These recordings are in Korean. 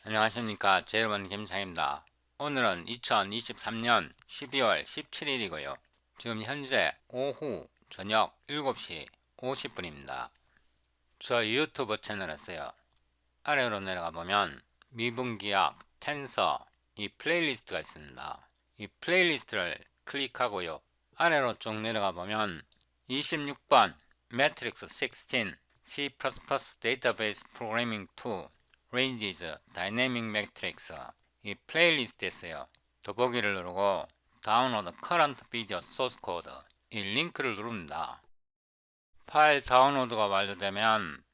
안녕하십니까. 제 이름은 김창입니다. 오늘은 2023년 12월 17일이고요. 지금 현재 오후 저녁 7시 50분입니다. 저 유튜브 채널에서요. 아래로 내려가 보면 미분기약, 텐서, 이 플레이리스트가 있습니다. 이 플레이리스트를 클릭하고요. 아래로 쭉 내려가 보면 26번 매트릭스 16 C++ Database Programming 2 Ranges Dynamic Matrix 이 플레이리스트에 있어요. 더보기를 누르고 다운로드 Current Video Source Code 이 링크를 누릅니다. 파일 다운로드가 완료되면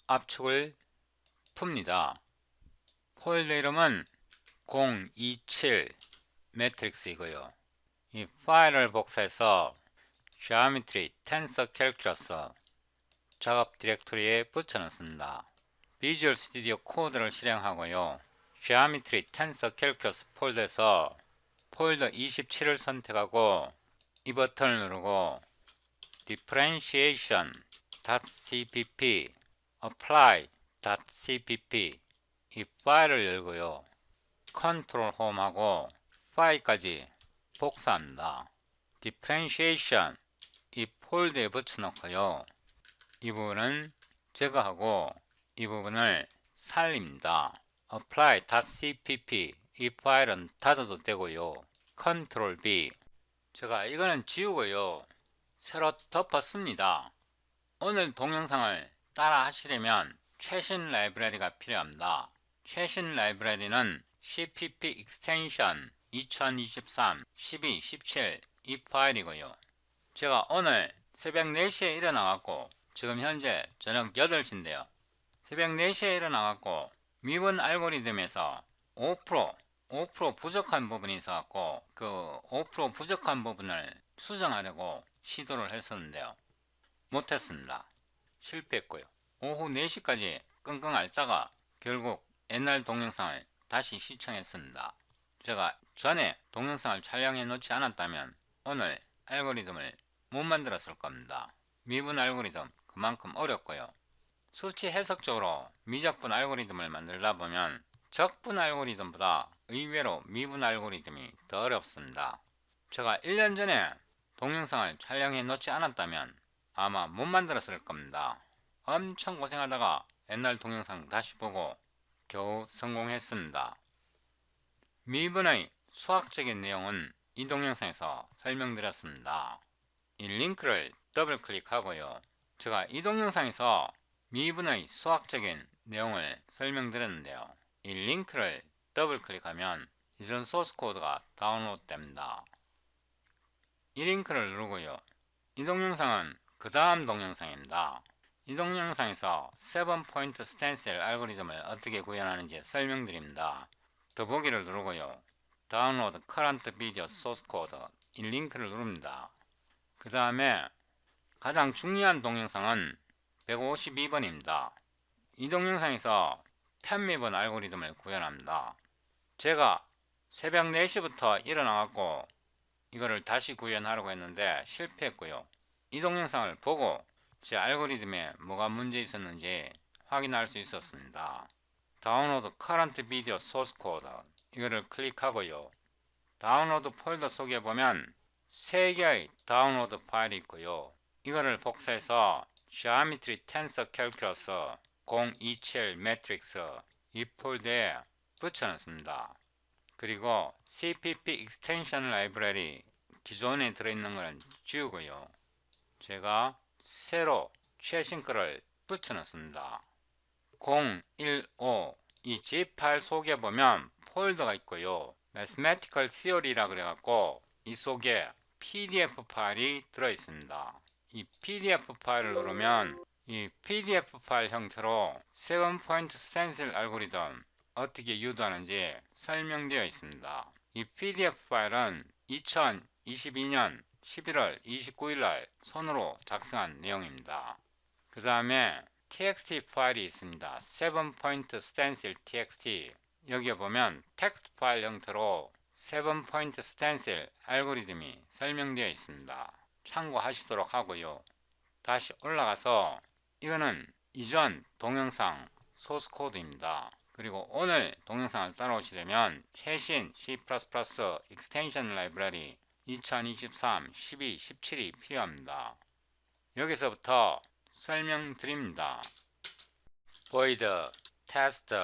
압축을 풉니다. 폴더 이름은 027 매트릭스이고요. 이 파일을 복사해서 Geometry Tensor Calculus 작업 디렉토리에 붙여넣습니다. 비주얼 스튜디오 코드를 실행하고요. Geometry Tensor Calculus 폴더에서 폴더 27을 선택하고 이 버튼을 누르고 differentiation.cpp apply.cpp 이 파일을 열고요. 컨트롤 홈하고 파일까지 복사합니다. differentiation 이 폴더에 붙여놓고요. 이 부분은 제거하고 이 부분을 살립니다. apply.cpp 이 파일은 닫아도 되고요. 컨트롤 B 제가 이거는 지우고요. 새로 덮었습니다. 오늘 동영상을 따라 하시려면 최신 라이브러리가 필요합니다. 최신 라이브러리는 CPP Extension 2023 12 17 이 파일이고요. 제가 오늘 새벽 4시에 일어나갖고 지금 현재 저녁 8시인데요. 새벽 4시에 일어나갖고 미분 알고리즘에서 5% 부족한 부분이 있어갖고 그 5% 부족한 부분을 수정하려고 시도를 했었는데요. 못했습니다. 실패했고요. 오후 4시까지 끙끙 앓다가 결국 옛날 동영상을 다시 시청했습니다. 제가 전에 동영상을 촬영해 놓지 않았다면 오늘 알고리즘을 못 만들었을 겁니다. 미분 알고리즘 그만큼 어렵고요. 수치 해석적으로 미적분 알고리즘을 만들다 보면 적분 알고리즘보다 의외로 미분 알고리즘이 더 어렵습니다. 제가 1년 전에 동영상을 촬영해 놓지 않았다면 아마 못 만들었을 겁니다. 엄청 고생하다가 옛날 동영상 다시 보고 겨우 성공했습니다. 미분의 수학적인 내용은 이 동영상에서 설명드렸습니다. 이 링크를 더블 클릭하고요. 제가 이 동영상에서 미분의 수학적인 내용을 설명드렸는데요. 이 링크를 더블 클릭하면 이전 소스 코드가 다운로드 됩니다. 이 링크를 누르고요. 이 동영상은 그 다음 동영상입니다. 이 동영상에서 7포인트 스탠셀 알고리즘을 어떻게 구현하는지 설명드립니다. 더보기를 누르고요. 다운로드 커런트 비디오 소스 코드 이 링크를 누릅니다. 그 다음에 가장 중요한 동영상은 152번입니다. 이 동영상에서 편미분 알고리즘을 구현합니다. 제가 새벽 4시부터 일어나갖고 이거를 다시 구현하려고 했는데 실패했고요. 이 동영상을 보고 제 알고리즘에 뭐가 문제 있었는지 확인할 수 있었습니다. 다운로드 커런트 비디오 소스 코드 이거를 클릭하고요. 다운로드 폴더 속에 보면 3개의 다운로드 파일이 있고요. 이거를 복사해서 Geometry Tensor Calculus 027 Matrix 이 폴더에 붙여놨습니다. 그리고 CPP Extension Library 기존에 들어있는 것은 지우고요. 제가 새로 최신 거를 붙여놨습니다. 015 이 zip 파일 속에 보면 폴더가 있고요. Mathematical Theory라 그래갖고 이 속에 PDF 파일이 들어있습니다. 이 PDF 파일을 누르면 이 PDF 파일 형태로 7포인트 스탠실 알고리즘 어떻게 유도하는지 설명되어 있습니다. 이 PDF 파일은 2022년 11월 29일 날 손으로 작성한 내용입니다. 그 다음에 txt 파일이 있습니다. 7포인트 스탠실 txt 여기에 보면 텍스트 파일 형태로 7포인트 스탠실 알고리즘이 설명되어 있습니다. 참고하시도록 하고요. 다시 올라가서 이거는 이전 동영상 소스 코드입니다. 그리고 오늘 동영상을 따라오시려면 최신 C++ 익스텐션 라이브러리 2023 12 17이 필요합니다. 여기서부터 설명드립니다. void, test,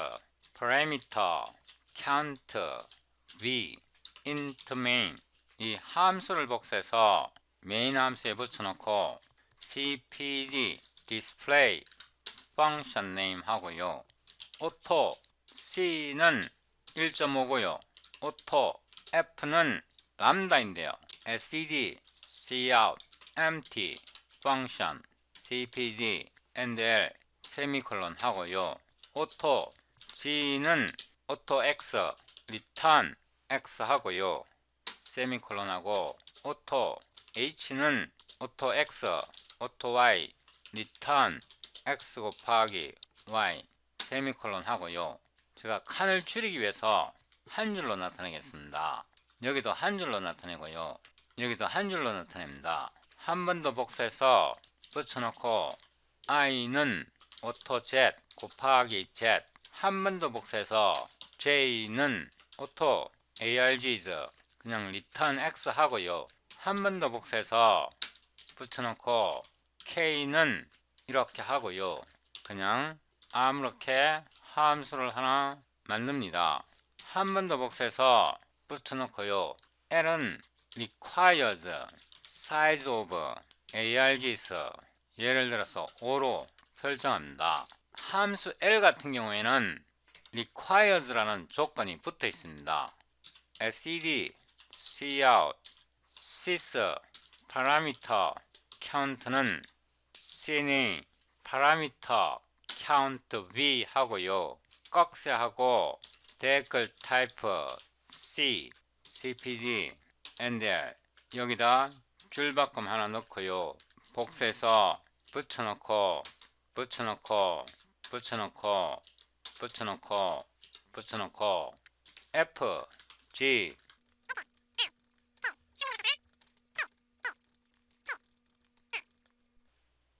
parameter, count, v, int main 이 함수를 복사해서 메인 함수에 붙여놓고 cpg display function name 하고요. auto c는 1.5고요. auto f는 람다인데요. std cout empty function cpg endl 세미콜론 하고요. auto g는 auto x return x 하고요. 세미콜론 하고 auto h는 auto x auto y return x 곱하기 y 세미콜론 하고요. 제가 칸을 줄이기 위해서 한 줄로 나타내겠습니다. 여기도 한 줄로 나타내고요. 여기도 한 줄로 나타냅니다. 한 번 더 복사해서 붙여놓고 i는 auto z 곱하기 z 한 번 더 복사해서 j는 auto args 그냥 return x 하고요. 한 번 더 복사해서 붙여놓고 k는 이렇게 하고요. 그냥 아무렇게 함수를 하나 만듭니다. 한 번 더 복사해서 붙여놓고요. L은 requires size of args 예를 들어서 5로 설정합니다. 함수 L 같은 경우에는 requires라는 조건이 붙어 있습니다. std cout sys parameter count는 cna parameter count v 하고요. 꺽쇠하고 댓글 타입 c cpg endl 여기다 줄바꿈 하나 넣고요. 복사해서 붙여놓고 f g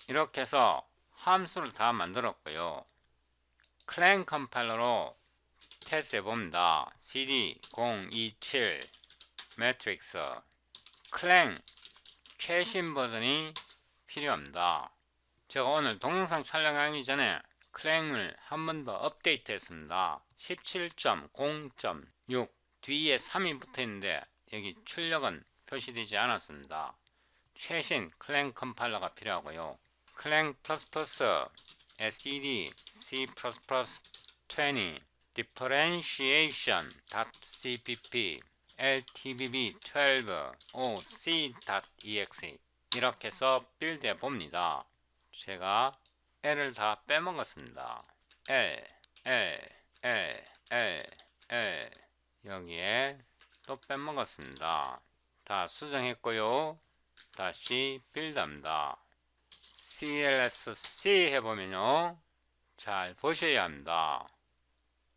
이렇게 해서 함수를 다 만들었고요. 클랭 컴파일러로 테스트 해봅니다. cd 027 매트릭스 클랭 최신 버전이 필요합니다. 제가 오늘 동영상 촬영하기 전에 클랭을 한 번 더 업데이트 했습니다. 17.0.6 뒤에 3이 붙어 있는데 여기 출력은 표시되지 않았습니다. 최신 클랭 컴파일러가 필요하고요. 클랭++ std c++ 20 differentiation.cpp ltbb12 oc.exe 이렇게 해서 빌드 해봅니다. 제가 L을 다 빼먹었습니다. L 여기에 또 빼먹었습니다. 다 수정했고요. 다시 빌드합니다. clsc 해보면요. 잘 보셔야 합니다.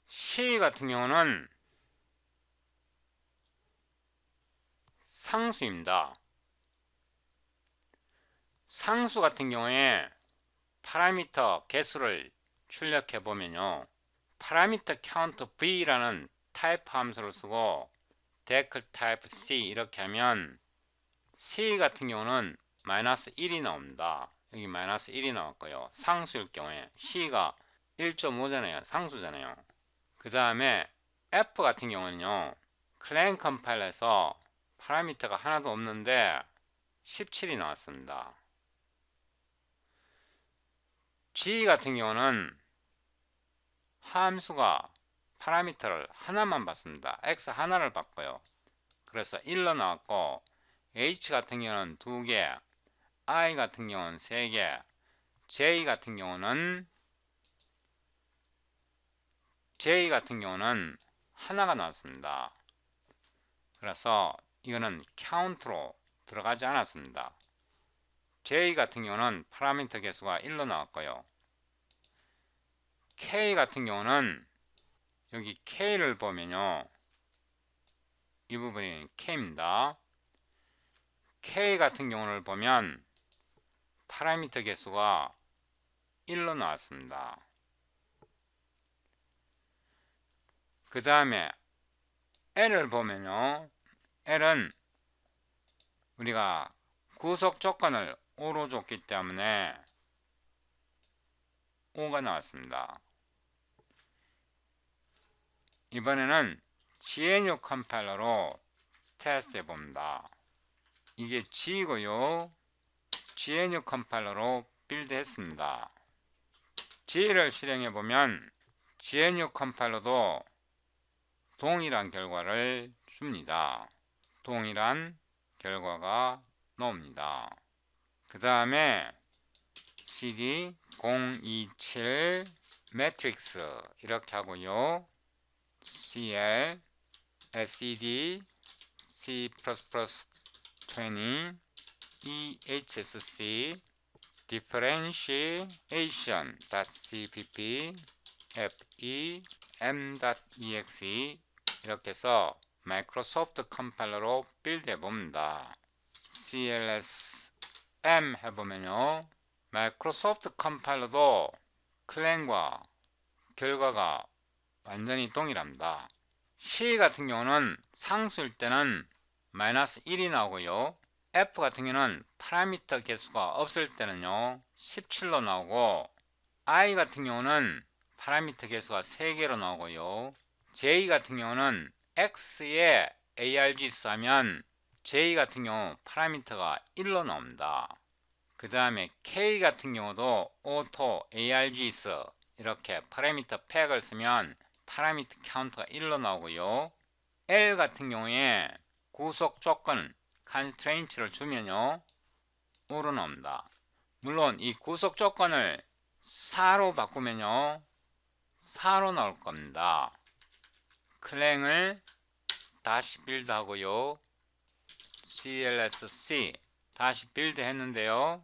C 같은 경우는 상수입니다. 상수 같은 경우에 파라미터 개수를 출력해 보면요. 파라미터 count v라는 타입 함수를 쓰고 데클 타입 c 이렇게 하면 C 같은 경우는 마이너스 1이 나옵니다. 여기 마이너스 1이 나왔고요. 상수일 경우에 C가 1.5잖아요. 상수잖아요. 그 다음에 F 같은 경우는요. 클랭 컴파일러에서 파라미터가 하나도 없는데 17이 나왔습니다. G 같은 경우는 함수가 파라미터를 하나만 받습니다. X 하나를 받고요. 그래서 1로 나왔고 H 같은 경우는 2개, I 같은 경우는 3개, J 같은 경우는 하나가 나왔습니다. 그래서 이거는 count로 들어가지 않았습니다. J 같은 경우는 파라미터 개수가 1로 나왔고요. K 같은 경우는 여기 K를 보면요. 이 부분이 K입니다. K 같은 경우를 보면 파라미터 개수가 1로 나왔습니다. 그 다음에 L을 보면요, L은 우리가 구속 조건을 O로 줬기 때문에 O가 나왔습니다. 이번에는 GNU 컴파일러로 테스트 해봅니다. 이게 G고요. GNU 컴파일러로 빌드 했습니다. G를 실행해보면 GNU 컴파일러도 동일한 결과를 줍니다. 동일한 결과가 나옵니다. 그 다음에 CD 027 매트릭스 이렇게 하고요. CL, SED, C++20, EHSC, differentiation.cpp, FE, m.exe 이렇게 해서 마이크로소프트 컴파일러로 빌드 해봅니다. CLS-M 해보면요, 마이크로소프트 컴파일러도 클랭과 결과가 완전히 동일합니다. C 같은 경우는 상수일 때는 -1이 나오고요, F 같은 경우는 파라미터 개수가 없을 때는요 17로 나오고, I 같은 경우는 파라미터 개수가 3개로 나오고요, J 같은 경우는 X에 ARGS 하면 J 같은 경우 파라미터가 1로 나옵니다. 그 다음에 K 같은 경우도 auto ARGS 이렇게 파라미터 팩을 쓰면 파라미터 카운터가 1로 나오고요, L 같은 경우에 구속 조건 constraint를 주면요 5로 나옵니다. 물론 이 구속 조건을 4로 바꾸면요 4로 나올 겁니다. 클랭을 다시 빌드 하고요, CLSC 다시 빌드 했는데요,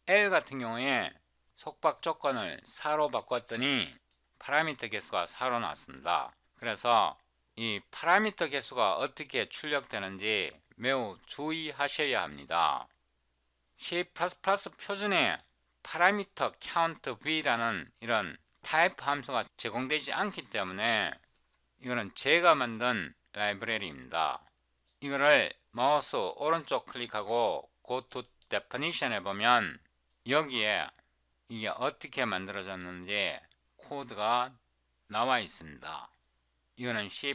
L 같은 경우에 속박 조건을 4로 바꿨더니 파라미터 개수가 4로 나왔습니다. 그래서 이 파라미터 개수가 어떻게 출력되는지 매우 주의하셔야 합니다. C++ 표준에 파라미터 count v라는 이런 타입 함수가 제공되지 않기 때문에 이거는 제가 만든 라이브러리입니다. 이거를 마우스 오른쪽 클릭하고 Go to Definition 해보면 여기에 이게 어떻게 만들어졌는지 코드가 나와 있습니다. 이거는 C++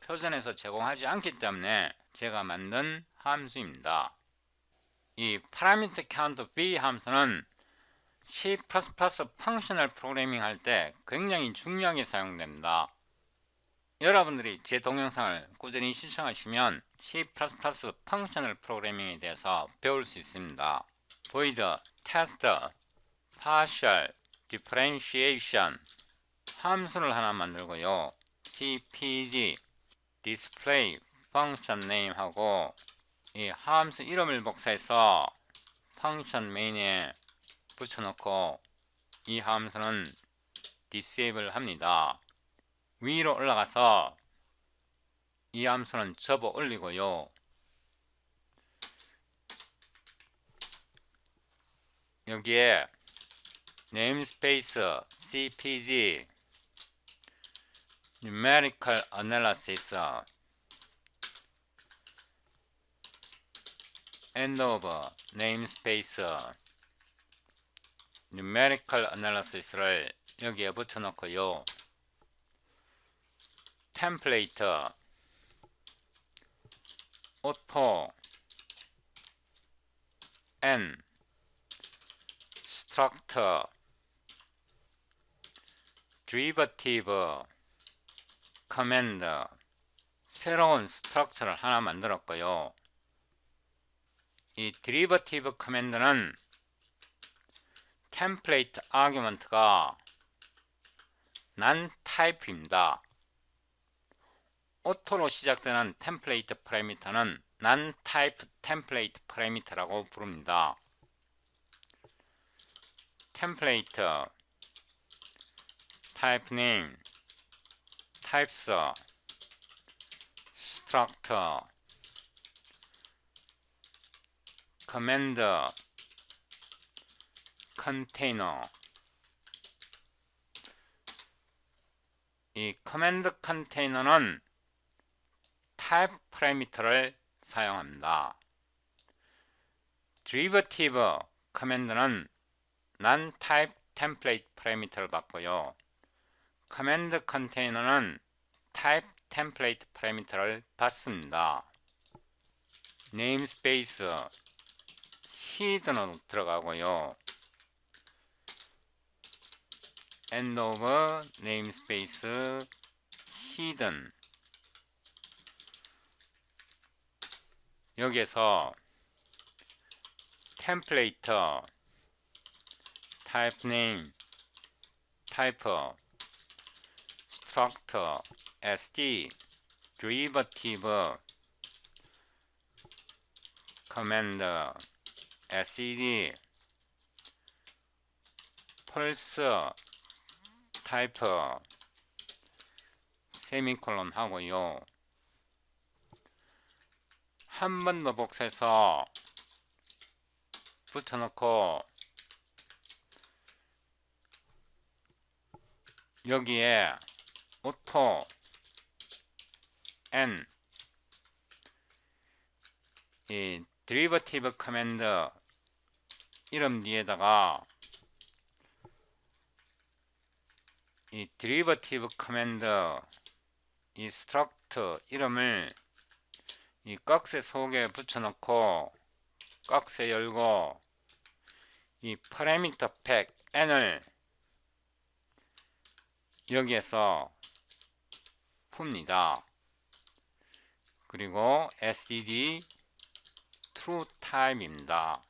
표준에서 제공하지 않기 때문에 제가 만든 함수입니다. 이 parameter count v 함수는 C++ 펑셔널 프로그래밍 할 때 굉장히 중요하게 사용됩니다. 여러분들이 제 동영상을 꾸준히 시청하시면 C++ 펑셔널 프로그래밍에 대해서 배울 수 있습니다. void, test, partial, differentiation 함수를 하나 만들고요, cpg, display, function name 하고 이 함수 이름을 복사해서 function main에 붙여놓고 이 함수는 disable 합니다. 위로 올라가서 이 함수는 접어 올리고요, 여기에 namespace cpg numerical analysis end of namespace numerical analysis를 여기에 붙여놓고요, template auto n struct derivative command 새로운 스트럭처를 하나 만들었고요, 이 derivative command는 template argument가 non type입니다. 오토로 시작되는 템플레이트 파라미터는 non type template parameter라고 부릅니다. template type name types struct command container 이 커맨드 컨테이너는 타입 파라미터를 사용합니다. derivative 커맨드는 non type template 파라미터를 받고요. 커맨드 컨테이너는 type template 파라미터를 받습니다. 네임스페이스 hidden으로 들어가고요. end of namespace hidden 여기에서 template type name type struct sd derivative command sed pulse type 세미콜론 하고요. 한 번 더 복사해서 붙여놓고 여기에 auto n 이 derivative command 이름 뒤에다가 이 derivative command 이 struct 이름을 이 꺽쇠 속에 붙여놓고 꺽쇠 열고 이 parameter pack n을 여기에서 풉니다. 그리고 std true type입니다.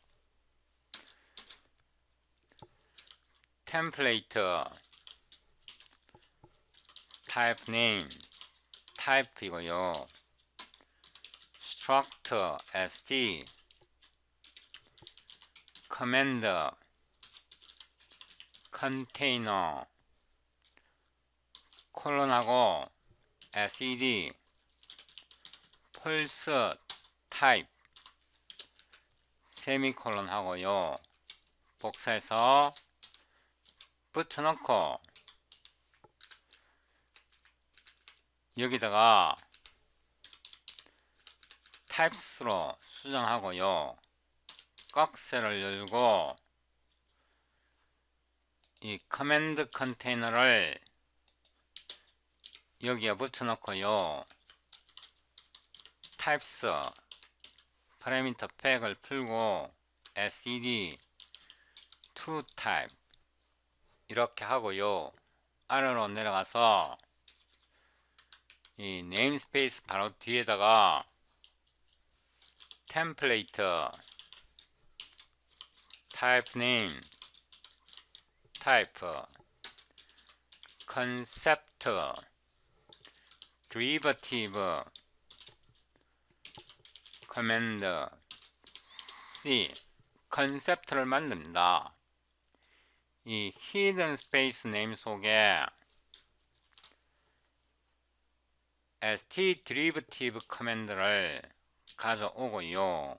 template type name type이고요. struct sd command container 콜론하고 sed pulse type 세미콜론 하고요. 복사해서 붙여놓고 여기다가 types로 수정하고요. 꺽쇠를 열고 이 커맨드 컨테이너를 여기에 붙여놓고요. types parameter pack을 풀고 std true type 이렇게 하고요. 아래로 내려가서 이 namespace 바로 뒤에다가 template type name type concept derivative command C 컨셉트를 만듭니다. 이 hidden space name 속에 st derivative command를 가져오고요.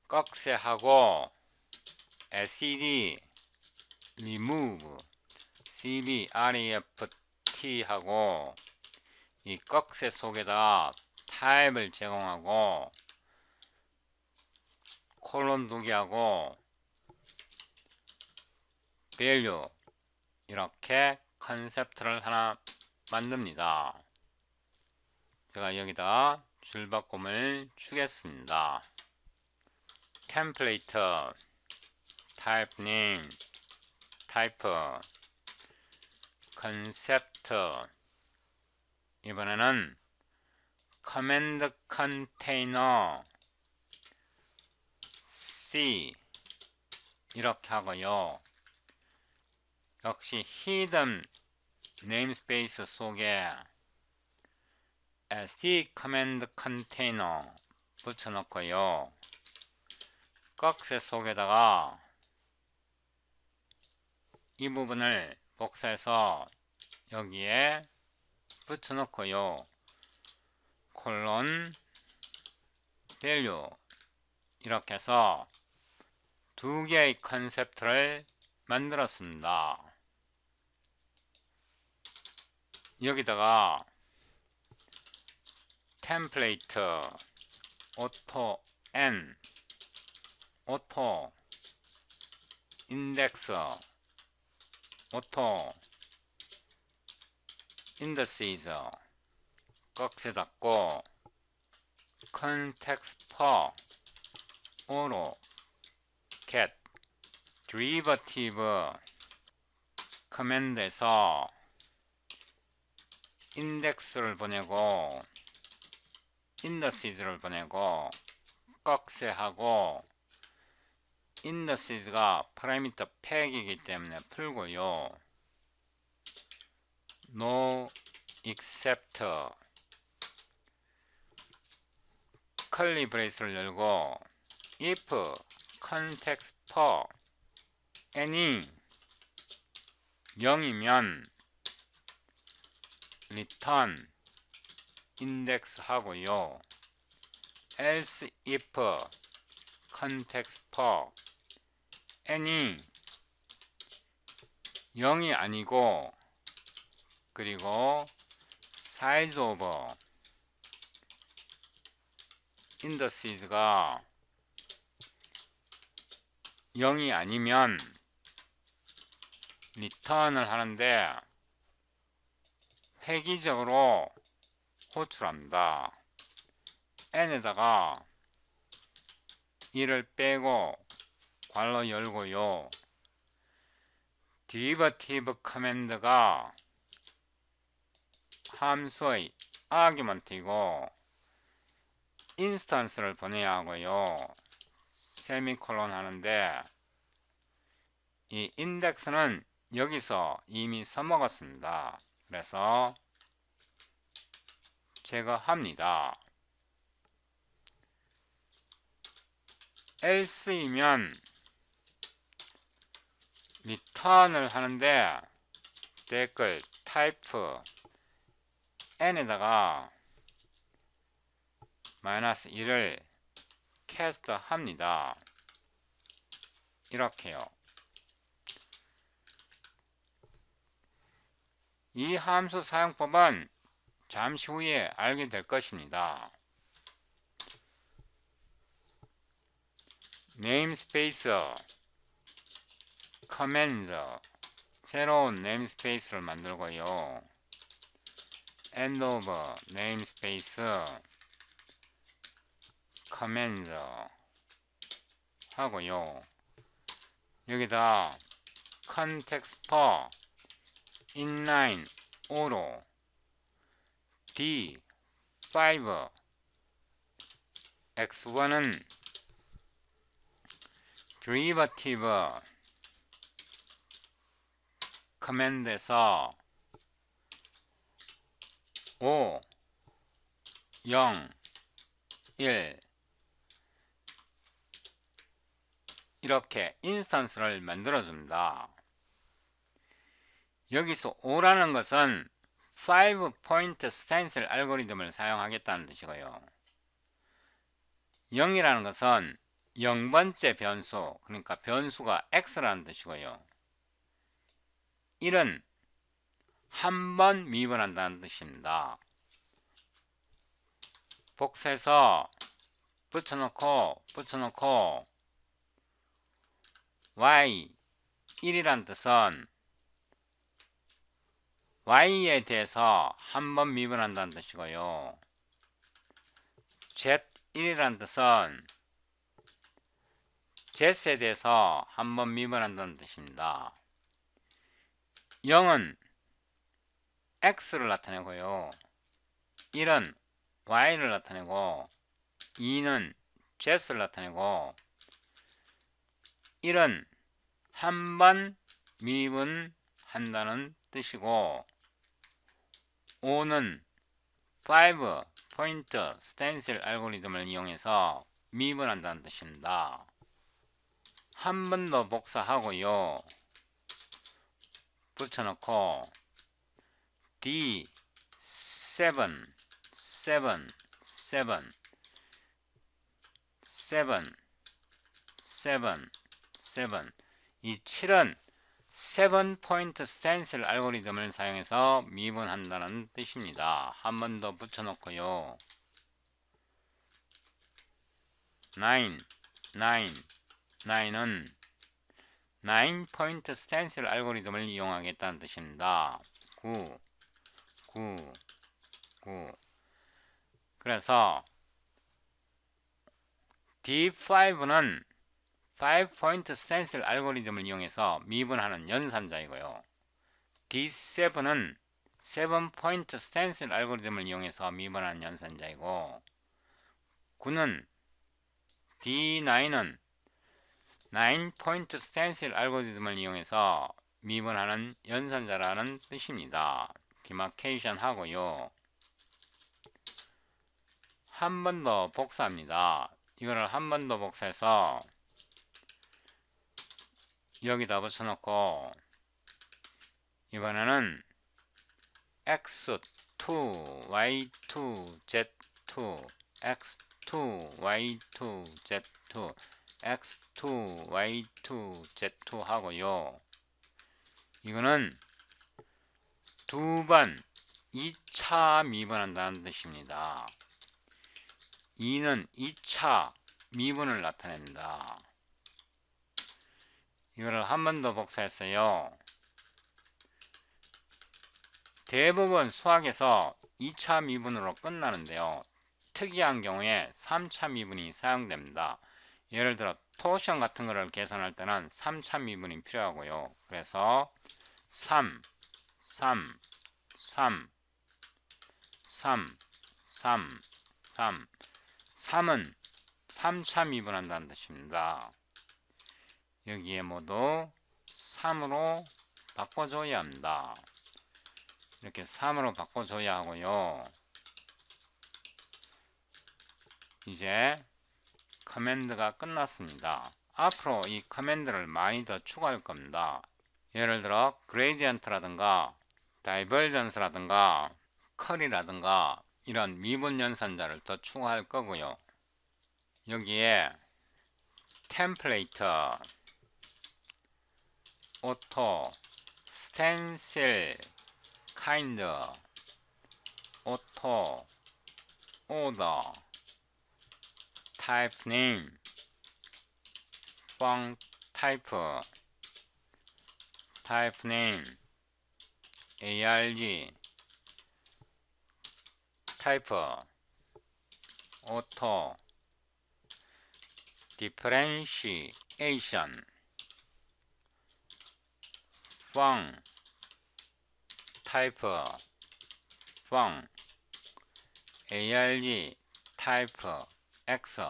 꺽쇠하고 sed remove cbreft 하고 이 꺽쇠 속에다 타입을 제공하고 콜론 두개 하고 value 이렇게 컨셉트를 하나 만듭니다. 제가 여기다 줄바꿈을 주겠습니다. template type name type concept 이번에는 command container C 이렇게 하고요. 역시 hidden namespace 속에 sd command container 붙여놓고요. 꺽쇠 속에다가 이 부분을 복사해서 여기에 붙여놓고요. 콜론 value 이렇게 해서 두 개의 컨셉트를 만들었습니다. 여기다가 템플레이트 오토 n 오토 인덱스 오토 인더시즈 꺽쇠 닫고 컨텍스트 퍼 오로 cat derivative 커맨드에서 인덱스를 보내고 인더시즈를 보내고 꺽쇠하고 인더시즈가 파라미터 팩이기 때문에 풀고요. no except curly brace를 열고 if context for any 0이면 return index 하고요. else if context for any 0이 아니고 그리고 size of indexes가 0이 아니면 return을 하는데 획기적으로 호출합니다. n에다가 1을 빼고 괄호 열고요. derivative 커맨드가 함수의 아규먼트이고 인스턴스를 보내야 하고요. 세미콜론 하는데 이 인덱스는 여기서 이미 써먹었습니다. 그래서 제거합니다. else이면 return을 하는데 댓글 type n에다가 마이너스 1을 캐스트 합니다. 이렇게요. 이 함수 사용법은 잠시 후에 알게 될 것입니다. 네임스페이스 커맨드 새로운 네임스페이스를 만들고요. end of 네임스페이스 커맨드 하고요. 여기다 context for inline o로 d5 x1은 derivative 커맨드에서 5, 0, 1 이렇게 인스턴스를 만들어줍니다. 여기서 5라는 것은 5포인트 스텐실 알고리즘을 사용하겠다는 뜻이고요. 0이라는 것은 0번째 변수, 그러니까 변수가 x라는 뜻이고요. 1은 한 번 미분한다는 뜻입니다. 복사해서 붙여놓고 y 1이란 뜻은 y에 대해서 한 번 미분한다는 뜻이고요. z1이란 뜻은 z에 대해서 한 번 미분한다는 뜻입니다. 0은 x를 나타내고요. 1은 y를 나타내고 2는 z를 나타내고 1은 한 번 미분한다는 뜻이고 5는 5포인트 스텐실 알고리즘을 이용해서 미분한다는 뜻입니다. 한 번 더 복사하고요. 붙여놓고 D7 이 7은 7포인트 스탠실 알고리즘을 사용해서 미분한다는 뜻입니다. 한 번 더 붙여놓고요. 9, 9은 9포인트 스탠실 알고리즘을 이용하겠다는 뜻입니다. 9, 9, 9. 그래서 D5는 5포인트 스탠실 알고리즘을 이용해서 미분하는 연산자이고요. D7은 7포인트 스탠실 알고리즘을 이용해서 미분하는 연산자이고, 9는 D9은 9포인트 스탠실 알고리즘을 이용해서 미분하는 연산자라는 뜻입니다. 디마케이션 하고요. 한 번 더 복사합니다. 이거를 한 번 더 복사해서 여기다 붙여놓고, 이번에는 x2, y2, z2, x2, y2, z2, x2, y2, z2 하고요. 이거는 두 번 2차 미분한다는 뜻입니다. 2는 2차 미분을 나타냅니다. 이거를 한 번 더 복사했어요. 대부분 수학에서 2차 미분으로 끝나는데요. 특이한 경우에 3차 미분이 사용됩니다. 예를 들어 토션 같은 거를 계산할 때는 3차 미분이 필요하고요. 그래서 3, 3, 3, 3, 3, 3, 3은 3차 미분한다는 뜻입니다. 여기에 모두 3으로 바꿔줘야 합니다. 이렇게 3으로 바꿔줘야 하고요. 이제 커맨드가 끝났습니다. 앞으로 이 커맨드를 많이 더 추가할 겁니다. 예를 들어 그레이디언트라든가 다이버전스라든가 컬이라든가 이런 미분 연산자를 더 추가할 거고요. 여기에 템플레이트, 오토, 스텐실, 카인드, 오토, 오더, 타입 네임, 펑 타이프, 타입 네임, arg, 타이프, 오토, 디퍼렌시에이션, 펑 타이프, 펑 arg, 타이프, x,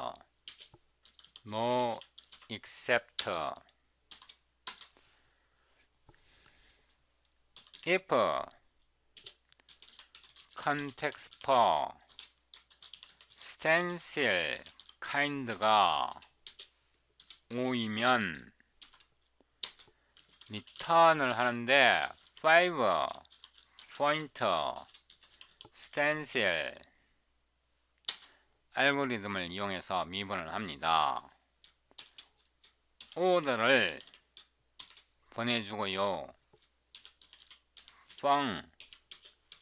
no except, if, context for, stencil, kind가 5이면 return을 하는데 5 pointer stencil 알고리즘을 이용해서 미분을 합니다. 오더를 보내주고요. fun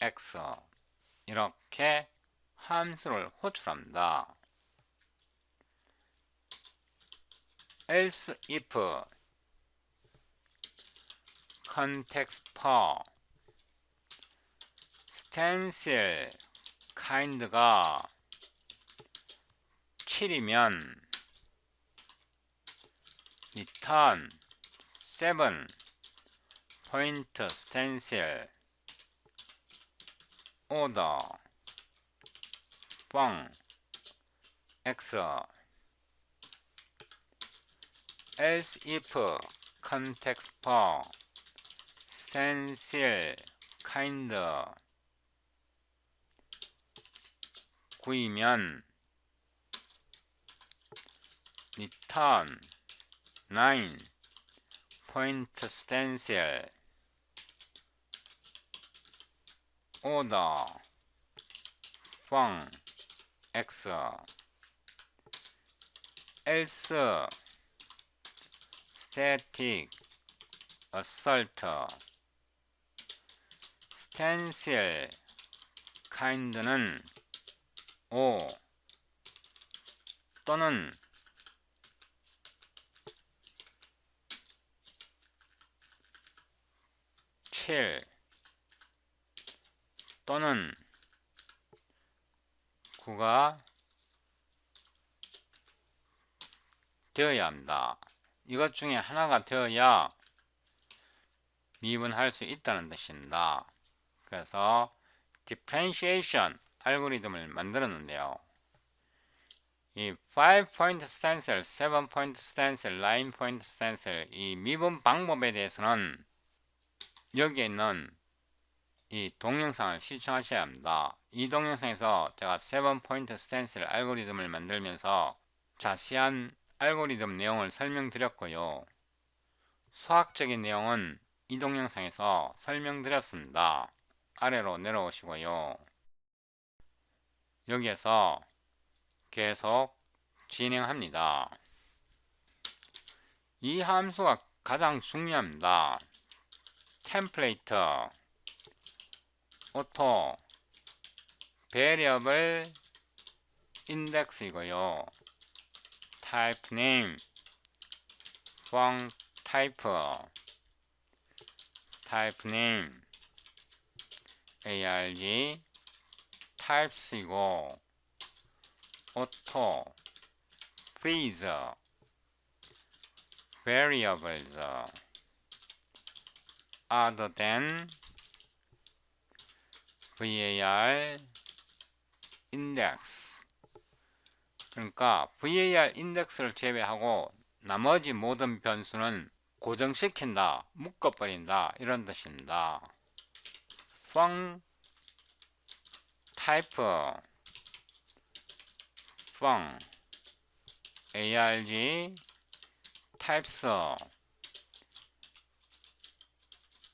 x 이렇게 함수를 호출합니다. else if context for stencil kind가 7이면 return 7 point stencil order fun x else if context for stencil kind 9이면 return 9 point stencil order fun x else static assert, stencil, kind는 O 또는 chill 또는 9가 되어야 합니다. 이것 중에 하나가 되어야 미분할 수 있다는 뜻입니다. 그래서 differentiation 알고리즘을 만들었는데요. 이 5포인트 스탠셀, 7포인트 스탠셀, 9포인트 스탠셀 이 미분 방법에 대해서는 여기에 있는 이 동영상을 시청하셔야 합니다. 이 동영상에서 제가 7포인트 스탠셀 알고리즘을 만들면서 자세한 알고리즘 내용을 설명드렸고요. 수학적인 내용은 이 동영상에서 설명드렸습니다. 아래로 내려오시고요. 여기에서 계속 진행합니다. 이 함수가 가장 중요합니다. 템플레이트, 오토, 베리어블 인덱스이고요. 타입 네임, 펑 타이프, 타입 네임, arg, 타입스이고 오토, freeze, variables, other than, var, index. 그러니까 var 인덱스를 제외하고 나머지 모든 변수는 고정시킨다, 묶어버린다 이런 뜻입니다. fun, type, fun, arg, types,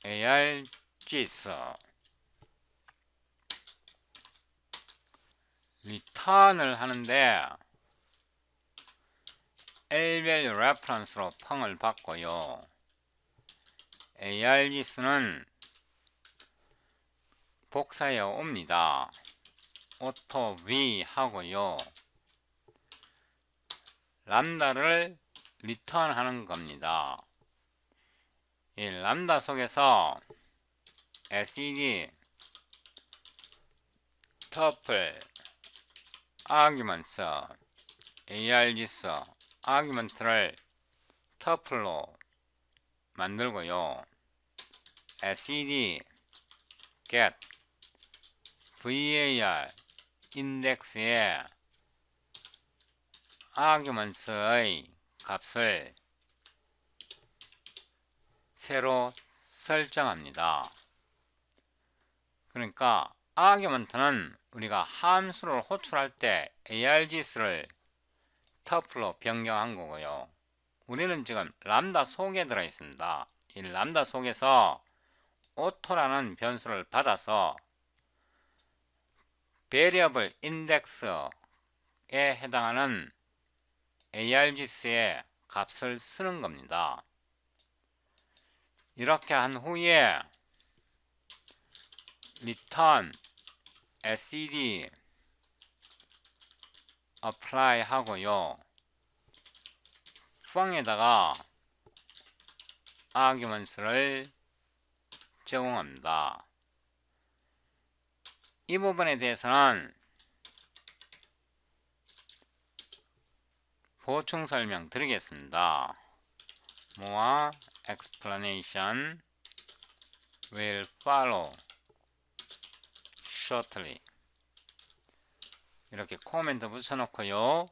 args, return을 하는데 L밸류 레퍼런스로 펑을 받고요. args는 복사해 옵니다. auto v 하고요. 람다를 리턴 하는 겁니다. 이 람다 속에서 sed, tuple, arguments, args, argument를 tuple로 만들고요. sed, get, var, index에 arguments의 값을 새로 설정합니다. 그러니까 argument는 우리가 함수를 호출할 때 args를 tuple로 변경한 거고요. 우리는 지금 람다 속에 들어 있습니다. 이 람다 속에서 auto라는 변수를 받아서 variable index에 해당하는 args의 값을 쓰는 겁니다. 이렇게 한 후에 return sed apply 하고요. func에다가 arguments를 제공합니다. 이 부분에 대해서는 보충 설명 드리겠습니다. More explanation will follow shortly. 이렇게 코멘트 붙여놓고요.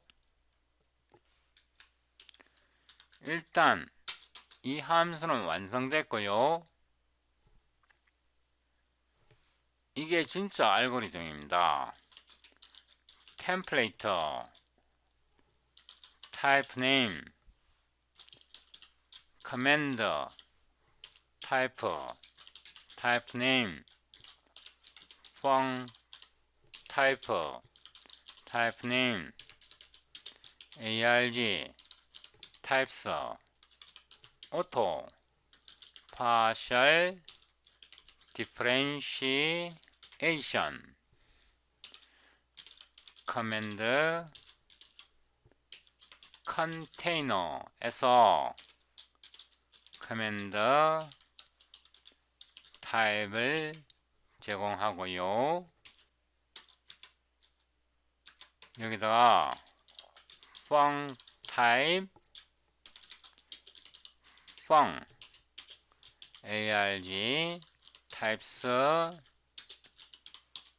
일단 이 함수는 완성됐고요. 이게 진짜 알고리즘입니다. 템플레이트, type name, command, type, type name, fun, type, type name, arg, types, auto, partial differentiation 커맨드 컨테이너에서 커맨드 타입을 제공하고요. 여기다가 fun 타입 fun arg types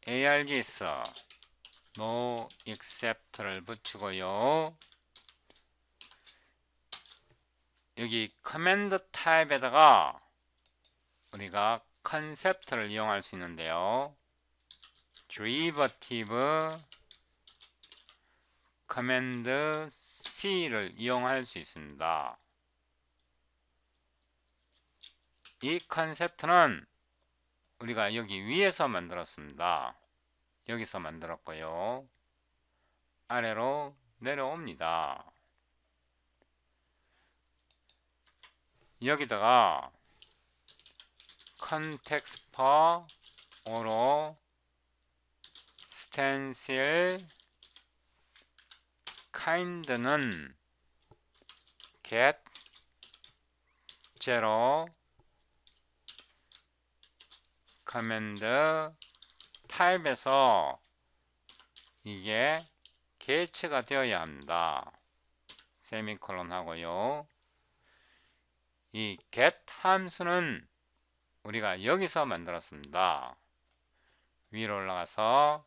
args no except를 붙이고요. 여기 커맨드 타입에다가 우리가 컨셉트를 이용할 수 있는데요. derivative 커맨드 C를 이용할 수 있습니다. 이 컨셉트는 우리가 여기 위에서 만들었습니다. 여기서 만들었고요. 아래로 내려옵니다. 여기다가 context per 어로 stencil kind는 get 0 커맨드 타입에서 이게 개체가 되어야 합니다. 세미콜론 하고요. 이 get 함수는 우리가 여기서 만들었습니다. 위로 올라가서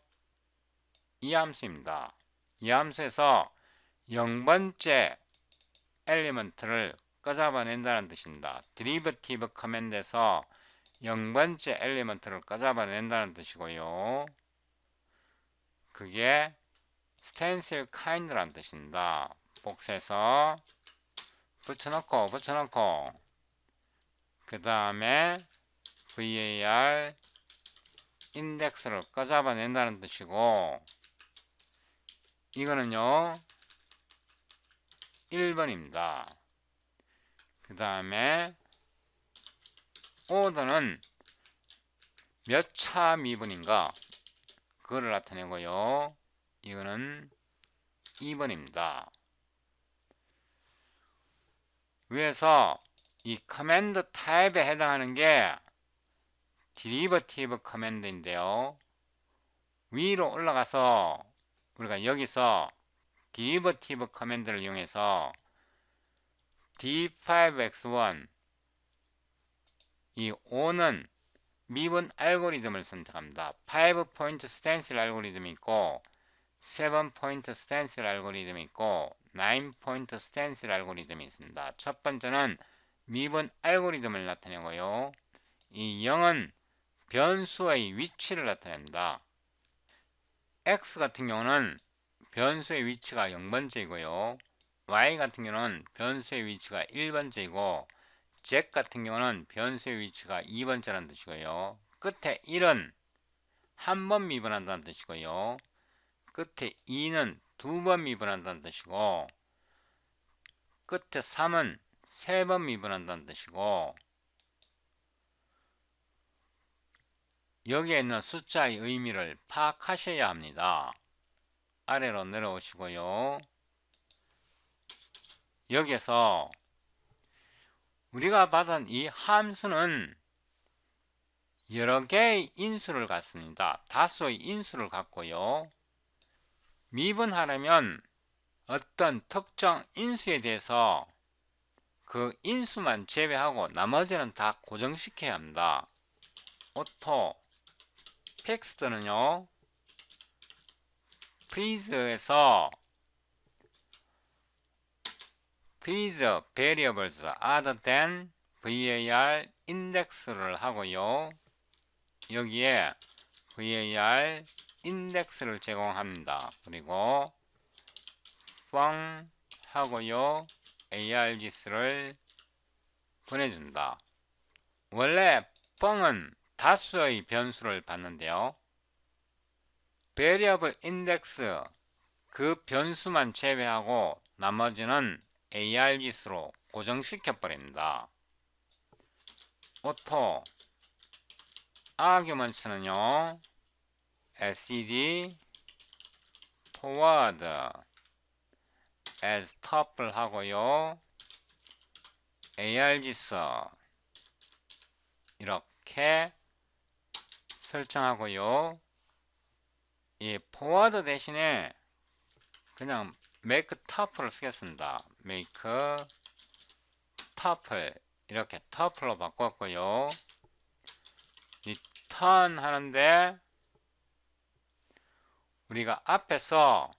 이 함수입니다. 이 함수에서 0번째 엘리먼트를 꺼잡아낸다는 뜻입니다. derivative 커맨드에서 0번째 엘리먼트를 꺼잡아낸다는 뜻이고요. 그게 stencil kind라는 뜻입니다. 복사해서 붙여놓고 그 다음에 var 인덱스를 꺼잡아낸다는 뜻이고, 이거는요 1번입니다. 그 다음에 오더는 몇 차 미분인가 그거를 나타내고요. 이거는 2번입니다. 위에서 이 커맨드 타입에 해당하는 게 derivative 커맨드인데요. 위로 올라가서 우리가 여기서 derivative 커맨드를 이용해서 d5x1 이 5는 미분 알고리즘을 선택합니다. 5포인트 스탠실 알고리즘이 있고 7포인트 스탠실 알고리즘이 있고 9포인트 스탠실 알고리즘이 있습니다. 첫 번째는 미분 알고리즘을 나타내고요. 이 0은 변수의 위치를 나타냅니다. x 같은 경우는 변수의 위치가 0번째이고요. y 같은 경우는 변수의 위치가 1번째이고 z 같은 경우는 변수의 위치가 2번째라는 뜻이고요. 끝에 1은 한 번 미분한다는 뜻이고요. 끝에 2는 두 번 미분한다는 뜻이고, 끝에 3은 세 번 미분한다는 뜻이고, 여기에 있는 숫자의 의미를 파악하셔야 합니다. 아래로 내려오시고요. 여기에서 우리가 받은 이 함수는 여러 개의 인수를 갖습니다. 다수의 인수를 갖고요. 미분하려면 어떤 특정 인수에 대해서 그 인수만 제외하고 나머지는 다 고정시켜야 합니다. 오토 픽스드는요, please에서 please variables other than var index를 하고요. 여기에 var index를 제공합니다. 그리고 fun 하고요, args를 보내줍니다. 원래 fun은 다수의 변수를 받는데요. variable index 그 변수만 제외하고 나머지는 args로 고정시켜 버립니다. 오토 아규먼트는요 std forward as tuple 하고요 args 이렇게 설정하고요. 이 forward 대신에 그냥 make tuple을 쓰겠습니다. make tuple 이렇게 tuple로 바꿨고요. return 하는데 우리가 앞에서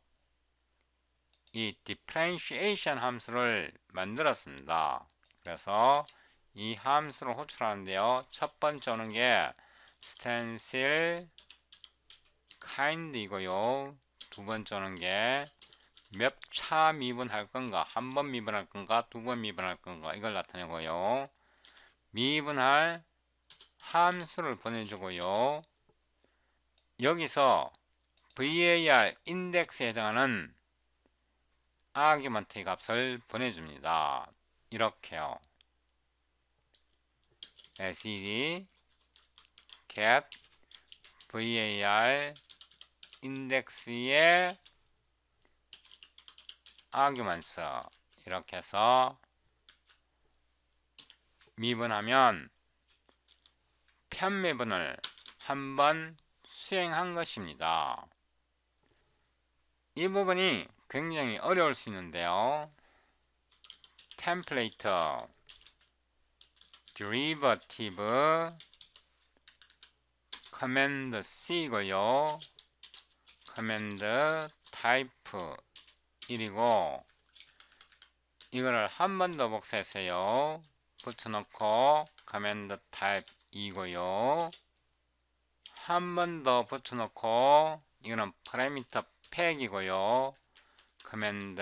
이 differentiation 함수를 만들었습니다. 그래서 이 함수를 호출하는데요. 첫 번째 오는 게 stencil kind 이고요. 두 번째 오는 게 몇 차 미분할 건가, 한 번 미분할 건가, 두 번 미분할 건가 이걸 나타내고요. 미분할 함수를 보내주고요. 여기서 var 인덱스에 해당하는 아규먼트의 값을 보내줍니다. 이렇게요. std get var 인덱스의 아규먼트 이렇게 해서 미분하면 편미분을 한번 수행한 것입니다. 이 부분이 굉장히 어려울 수 있는데요. 템플레이트 derivative command C고요. command type 1이고 이거를 한 번 더 복사했어요. 붙여놓고 command type 2고요. 한 번 더 붙여놓고 이거는 parameter 팩이고요. command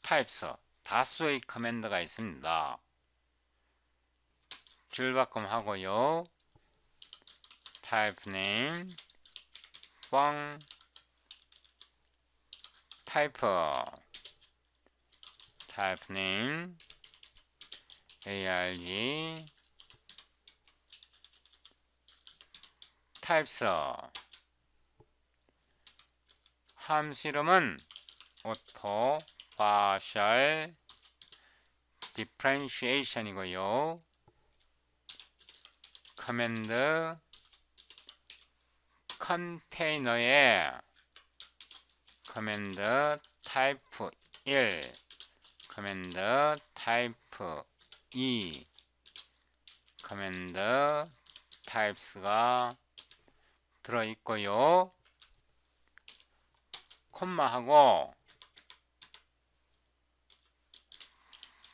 types 다수의 커맨드가 있습니다. 줄바꿈 하고요. type name fun type name arg types 함수 이름은 auto partial differentiation 이고요. 커맨드 컨테이너에 커맨드 타입 1, 커맨드 타입 2, 커맨드 타입스가 들어있고요. 콤마하고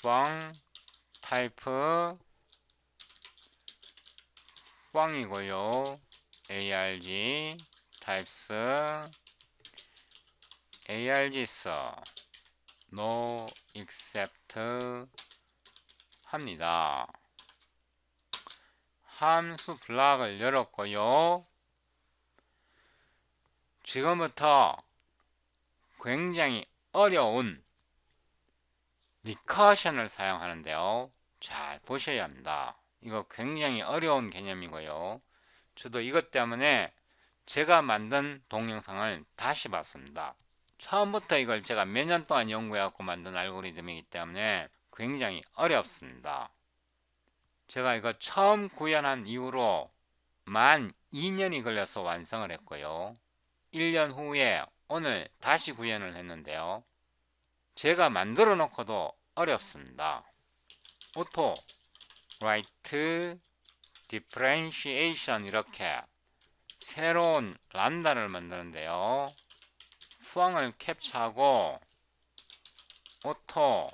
펑 타입 펑이고요. arg 타입스 args no except 합니다. 함수 블락을 열었고요. 지금부터 굉장히 어려운 리커션을 사용하는데요. 잘 보셔야 합니다. 이거 굉장히 어려운 개념이고요. 저도 이것 때문에 제가 만든 동영상을 다시 봤습니다. 처음부터 이걸 제가 몇 년 동안 연구해갖고 만든 알고리즘이기 때문에 굉장히 어렵습니다. 제가 이거 처음 구현한 이후로 만 2년이 걸려서 완성을 했고요. 1년 후에 오늘 다시 구현을 했는데요. 제가 만들어 놓고도 어렵습니다. auto right differentiation 이렇게 새로운 람다를 만드는데요. 펑을 캡처하고 auto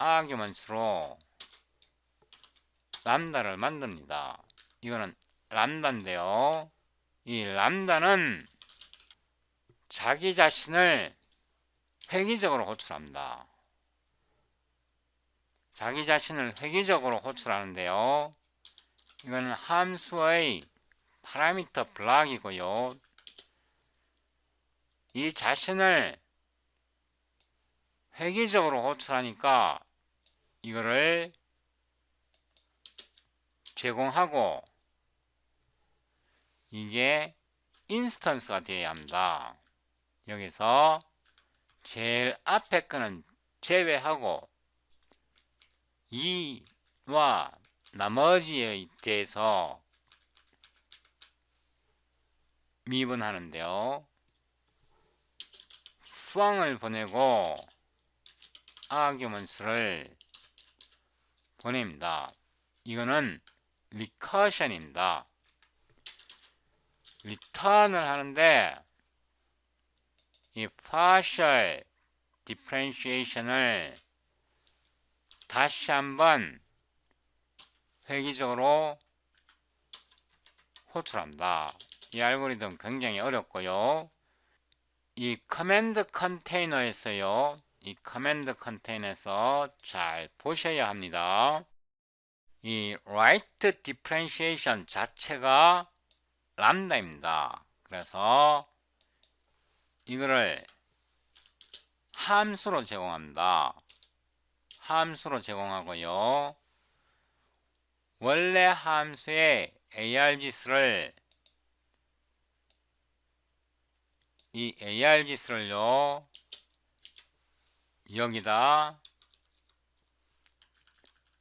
arguments로 람다를 만듭니다. 이거는 람다인데요. 이 람다는 자기 자신을 획일적으로 호출합니다. 자기 자신을 획일적으로 호출하는데요. 이거는 함수의 파라미터 블락이고요. 이 자신을 획일적으로 호출하니까 이거를 제공하고 이게 인스턴스가 되어야 합니다. 여기서 제일 앞에 거는 제외하고 이와 나머지에 대해서 미분하는데요. 수항을 보내고 아규먼트를 보냅니다. 이거는 리커션입니다. 리턴을 하는데 이 partial differentiation을 다시 한번 획기적으로 호출합니다. 이 알고리즘 굉장히 어렵고요. 이 커맨드 컨테이너에서요. 이 커맨드 컨테이너에서 잘 보셔야 합니다. 이 right differentiation 자체가 람다입니다. 그래서 이거를 함수로 제공합니다. 함수로 제공하고요. 원래 함수의 arg수를 이 arg수를요 여기다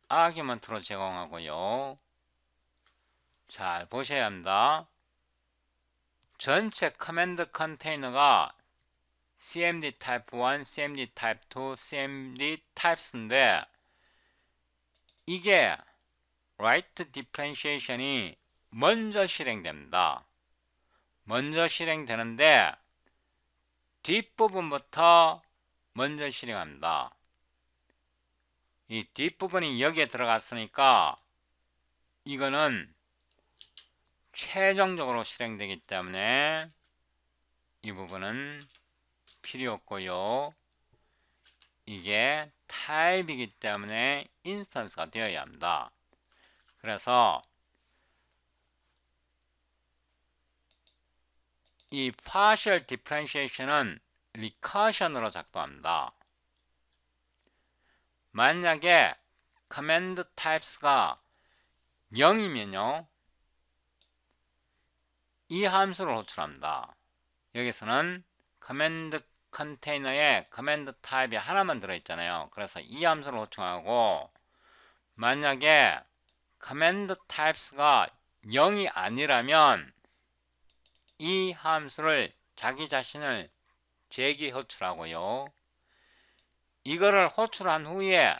아규먼트로 제공하고요. 잘 보셔야 합니다. 전체 커맨드 컨테이너가 cmd type 1, cmd type 2, cmd types인데 이게 right differentiation이 먼저 실행됩니다. 먼저 실행되는데 뒷부분부터 먼저 실행합니다. 이 뒷부분이 여기에 들어갔으니까 이거는 최종적으로 실행되기 때문에 이 부분은 필요 없고요. 이게 타입이기 때문에 인스턴스가 되어야 합니다. 그래서 이 partial differentiation은 recursion으로 작동합니다. 만약에 command types가 0이면요 이 함수를 호출합니다. 여기서는 command 컨테이너에 command 타입이 하나만 들어있잖아요. 그래서 이 함수를 호출하고 만약에 command types가 0이 아니라면 이 함수를 자기 자신을 재기 호출하고요. 이거를 호출한 후에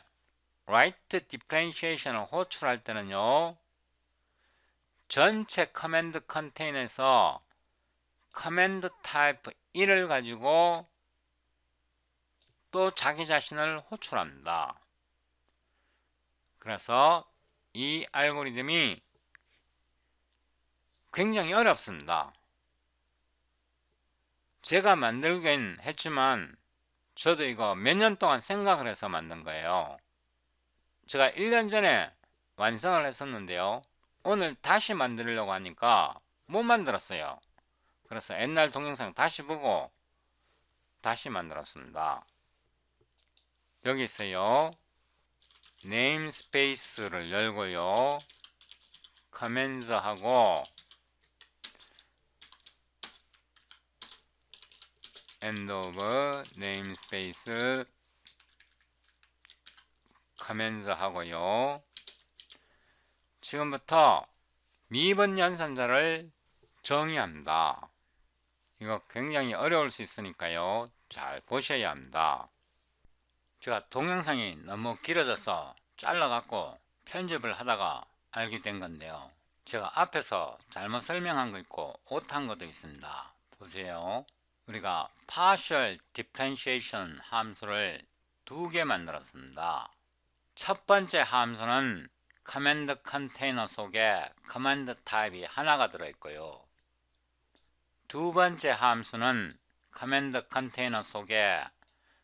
right differentiation을 호출할 때는요. 전체 커맨드 컨테이너에서 커맨드 타입 1을 가지고 또 자기 자신을 호출합니다. 그래서 이 알고리즘이 굉장히 어렵습니다. 제가 만들긴 했지만 저도 이거 몇 년 동안 생각을 해서 만든 거예요. 제가 1년 전에 완성을 했었는데요. 오늘 다시 만들려고 하니까 못 만들었어요. 그래서 옛날 동영상 다시 보고 다시 만들었습니다. 여기 있어요. 네임스페이스를 열고요. 커맨드 하고 end of namespace 커맨드 하고요. 지금부터 미분 연산자를 정의합니다. 이거 굉장히 어려울 수 있으니까요. 잘 보셔야 합니다. 제가 동영상이 너무 길어져서 잘라갖고 편집을 하다가 알게 된 건데요. 제가 앞에서 잘못 설명한 거 있고 오타한 것도 있습니다. 보세요. 우리가 partial differentiation 함수를 2개 만들었습니다. 첫 번째 함수는 커맨드 컨테이너 속에 커맨드 타입이 하나가 들어있고요. 두 번째 함수는 커맨드 컨테이너 속에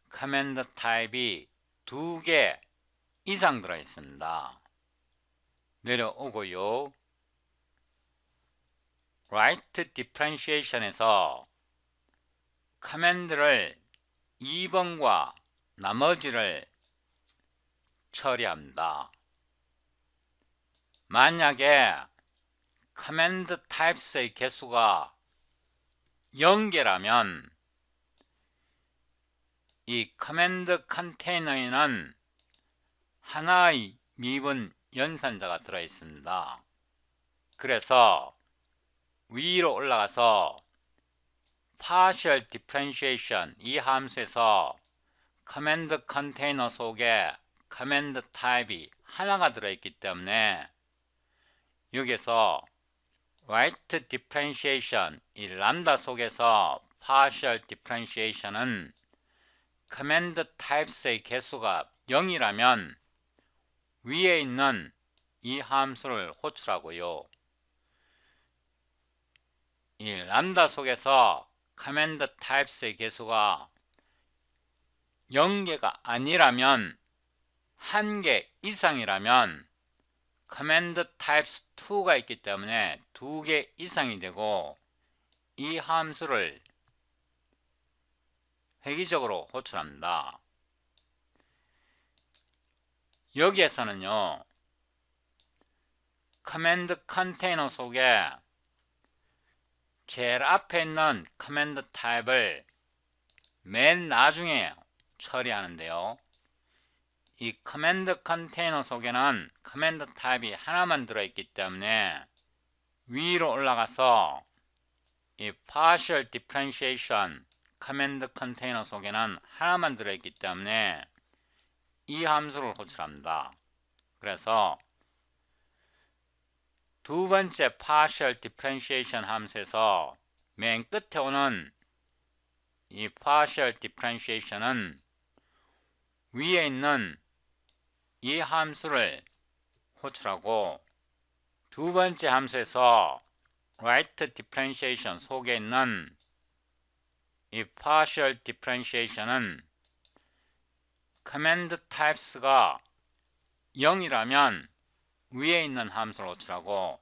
커맨드 타입이 2개 이상 들어있습니다. 내려오고요. right differentiation에서 커맨드를 2번과 나머지를 처리합니다. 만약에 커맨드 타입스의 개수가 0개라면 이 커맨드 컨테이너에는 하나의 미분 연산자가 들어있습니다. 그래서 위로 올라가서 partial differentiation 이 함수에서 커맨드 컨테이너 속에 커맨드 타입이 하나가 들어있기 때문에 여기서 right differentiation 이 람다 속에서 partial differentiation은 커맨드 타입스의 개수가 0이라면 위에 있는 이 함수를 호출하고요. 이 람다 속에서 커맨드 타입스의 개수가 0개가 아니라면 1개 이상이라면 커맨드 타입스 2가 있기 때문에 2개 이상이 되고 이 함수를 획일적으로 호출합니다. 여기에서는요, 커맨드 컨테이너 속에 제일 앞에 있는 커맨드 타입을 맨 나중에 처리하는데요. 이 커맨드 컨테이너 속에는 커맨드 타입이 하나만 들어있기 때문에 위로 올라가서 이 partial differentiation 커맨드 컨테이너 속에는 하나만 들어있기 때문에 이 함수를 호출합니다. 그래서 두 번째 partial differentiation 함수에서 맨 끝에 오는 이 partial differentiation은 위에 있는 이 함수를 호출하고 두 번째 함수에서 right differentiation 속에 있는 이 partial differentiation은 command types가 0이라면 위에 있는 함수를 호출하고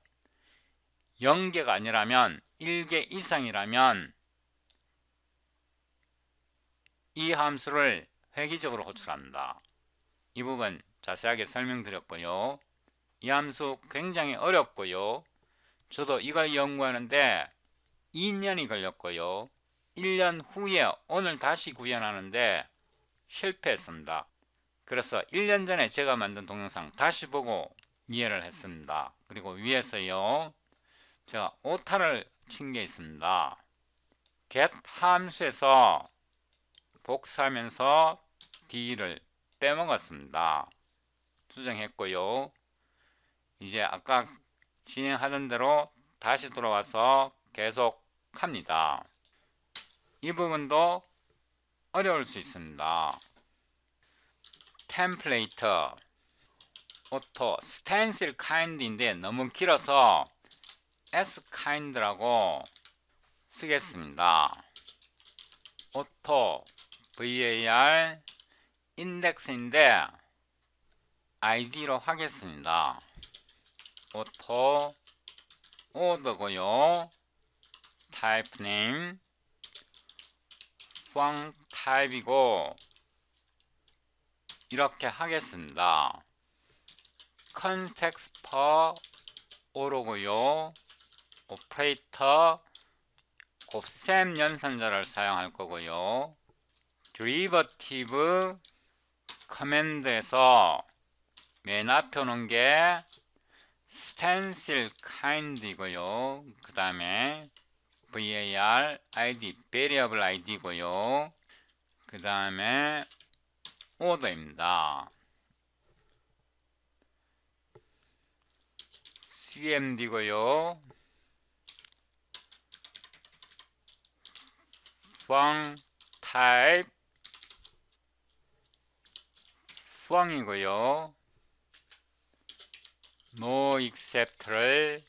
0개가 아니라면 1개 이상이라면 이 함수를 획일적으로 호출합니다. 이 부분 자세하게 설명드렸고요. 이 함수 굉장히 어렵고요. 저도 이거 연구하는데 2년이 걸렸고요. 1년 후에 오늘 다시 구현하는데 실패했습니다. 그래서 1년 전에 제가 만든 동영상 다시 보고 이해를 했습니다. 그리고 위에서요, 제가 오타를 친 게 있습니다. get 함수에서 복사하면서 d를 빼먹었습니다. 수정했고요. 이제 아까 진행하던 대로 다시 돌아와서 계속 합니다. 이 부분도 어려울 수 있습니다. 템플레이트 오토 스텐실 카인드인데 너무 길어서 skind라고 쓰겠습니다. 오토 var 인덱스인데 id로 하겠습니다. 오토 order고요. type name func type이고 이렇게 하겠습니다. context per or로고요. 오퍼레이터 곱셈 연산자를 사용할 거고요. derivative 커맨드에서 맨 앞에 오는 게 stencil kind이고요. 그 다음에 var id variable id고요. 그 다음에 order입니다. cmd고요. func type func이고요. no except를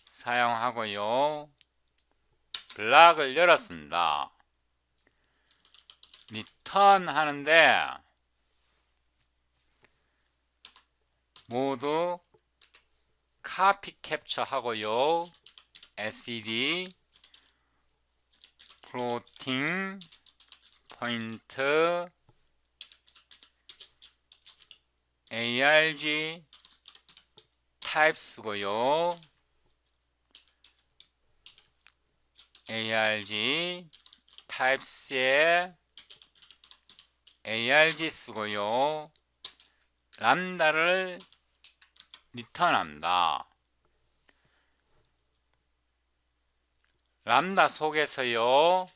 사용하고요. 블락을 열었습니다. return 하는데 모두 copy capture 하고요. SED floating point arg types고요. arg types에 arg 쓰고요. 람다를 리턴합니다. 람다 속에서요,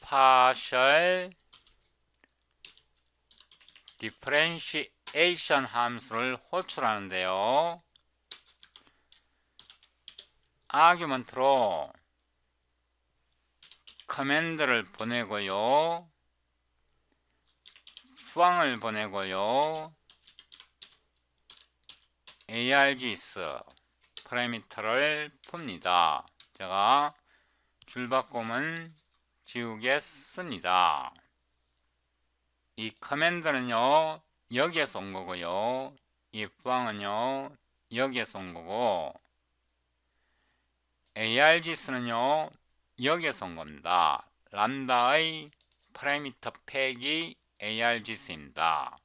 partial differentiation 함수를 호출하는데요. 아규먼트로 커맨드를 보내고요. 수항을 보내고요. args 파라미터를 풉니다. 제가 줄바꿈은 지우겠습니다. 이 커맨드는요, 여기에서 온 거고요. 이 수항은요, 여기에서 온 거고, args는요, 여기에서 온 겁니다. 람다의 파라미터 팩이 args입니다.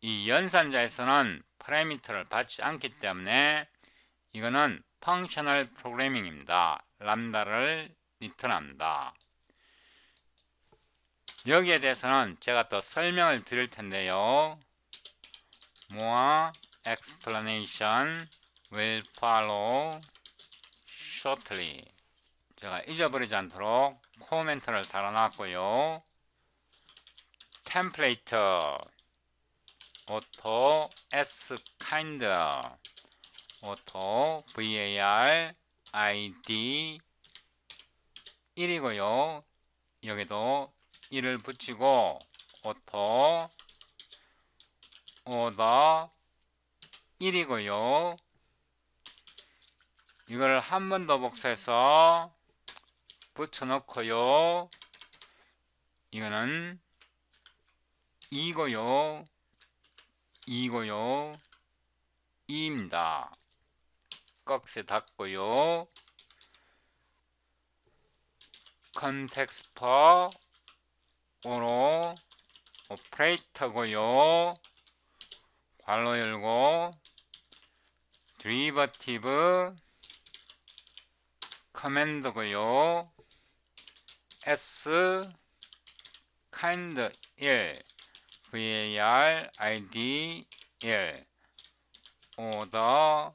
이 연산자에서는 파라미터를 받지 않기 때문에 이거는 펑셔널 프로그래밍입니다. 람다를 리턴합니다. 여기에 대해서는 제가 또 설명을 드릴 텐데요. More explanation will follow shortly. 제가 잊어버리지 않도록 코멘트를 달아놨고요. 템플레이트 auto s kind auto var id 1이고요. 여기도 1을 붙이고 auto order 1이고요. 이걸 한 번 더 복사해서 붙여놓고요. 이거는 2고요. 2고요. 2입니다. 꺽쇠 닫고요. 컨텍스트 오로 오퍼레이터고요. 괄호 열고 derivative 커맨드고요. s kind 1 var id 1 order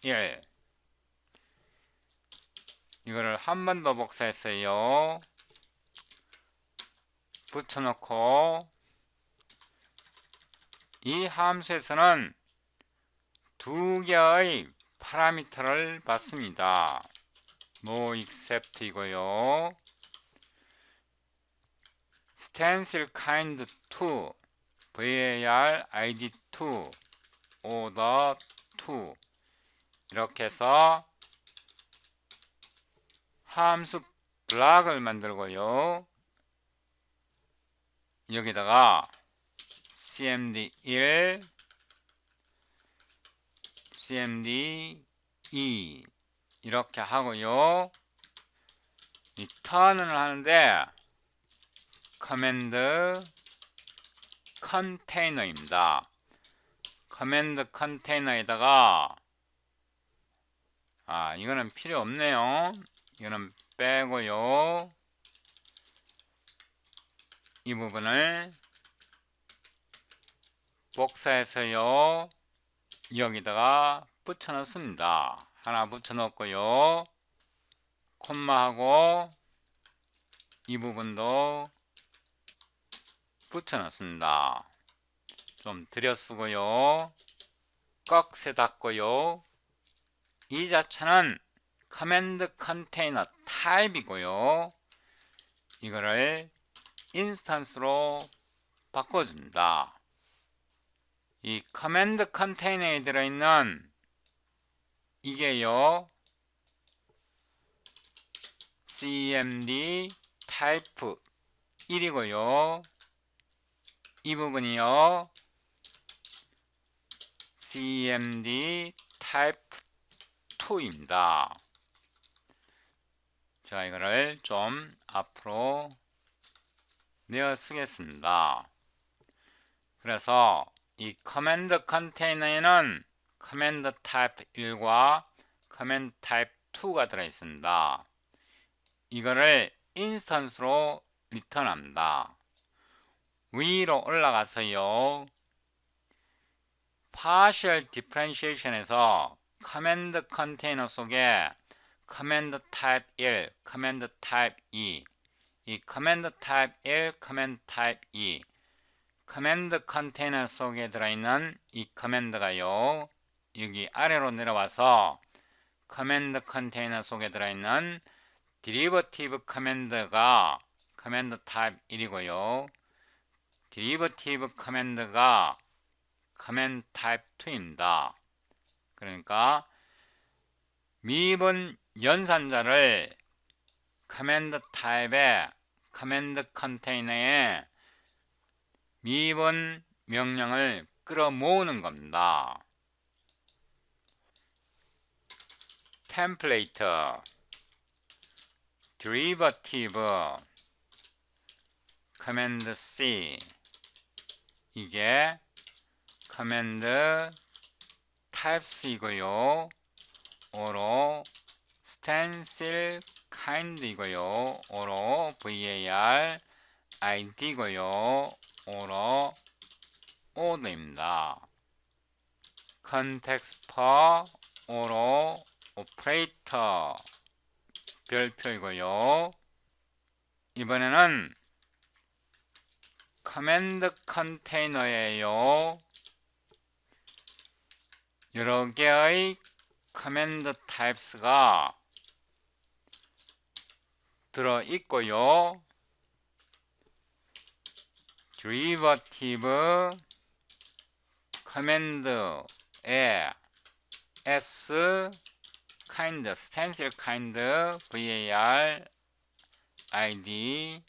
1 이거를 한 번 더 복사했어요. 붙여놓고 이 함수에서는 두 개의 파라미터를 받습니다. no except 이고요. stencil kind 2 var id 2 order 2 이렇게 해서 함수 블락을 만들고요. 여기다가 cmd1 cmd2 이렇게 하고요. 리턴을 하는데 커맨드 컨테이너입니다. 커맨드 컨테이너에다가 이거는 필요 없네요. 이거는 빼고요. 이 부분을 복사해서요. 여기다가 붙여 넣습니다. 하나 붙여 넣고요. 콤마하고 이 부분도 붙여 넣습니다. 좀 들여쓰고요. 꺽쇠 닫고요. 이 자체는 커맨드 컨테이너 타입이고요. 이거를 인스턴스로 바꿔줍니다. 이 커맨드 컨테이너에 들어있는 이게요, cmd 타입 1이고요. 이 부분이요, cmd 타입 2입니다. 자, 이거를 좀 앞으로 내어 쓰겠습니다. 그래서 이 커맨드 컨테이너에는 커맨드 타입 1과 커맨드 타입 2가 들어있습니다. 이거를 인스턴스로 리턴합니다. 위로 올라가서요. partial differentiation에서 커맨드 컨테이너 속에 커맨드 타입 1, 커맨드 타입 2, 이 커맨드 타입 1, 커맨드 타입 2, 커맨드 컨테이너 속에 들어있는 이 커맨드가요, 여기 아래로 내려와서 커맨드 컨테이너 속에 들어있는 derivative 커맨드가 커맨드 타입 1이고요. derivative 커맨드가 커맨드 타입 2입니다. 그러니까 미분 연산자를 커맨드 타입의 커맨드 컨테이너에 미분 명령을 끌어모으는 겁니다. 템플레이트, derivative, command C, 이게 command types이고요. 오로 stencil kind이고요. 오로 var id고요. 오로 order입니다. context per 오로 operator 별표이고요. 이번에는 커맨드 컨테이너예요. 여러 개의 커맨드 타입스가 들어 있고요. derivative 커맨드에 s kind, stencil kind, var id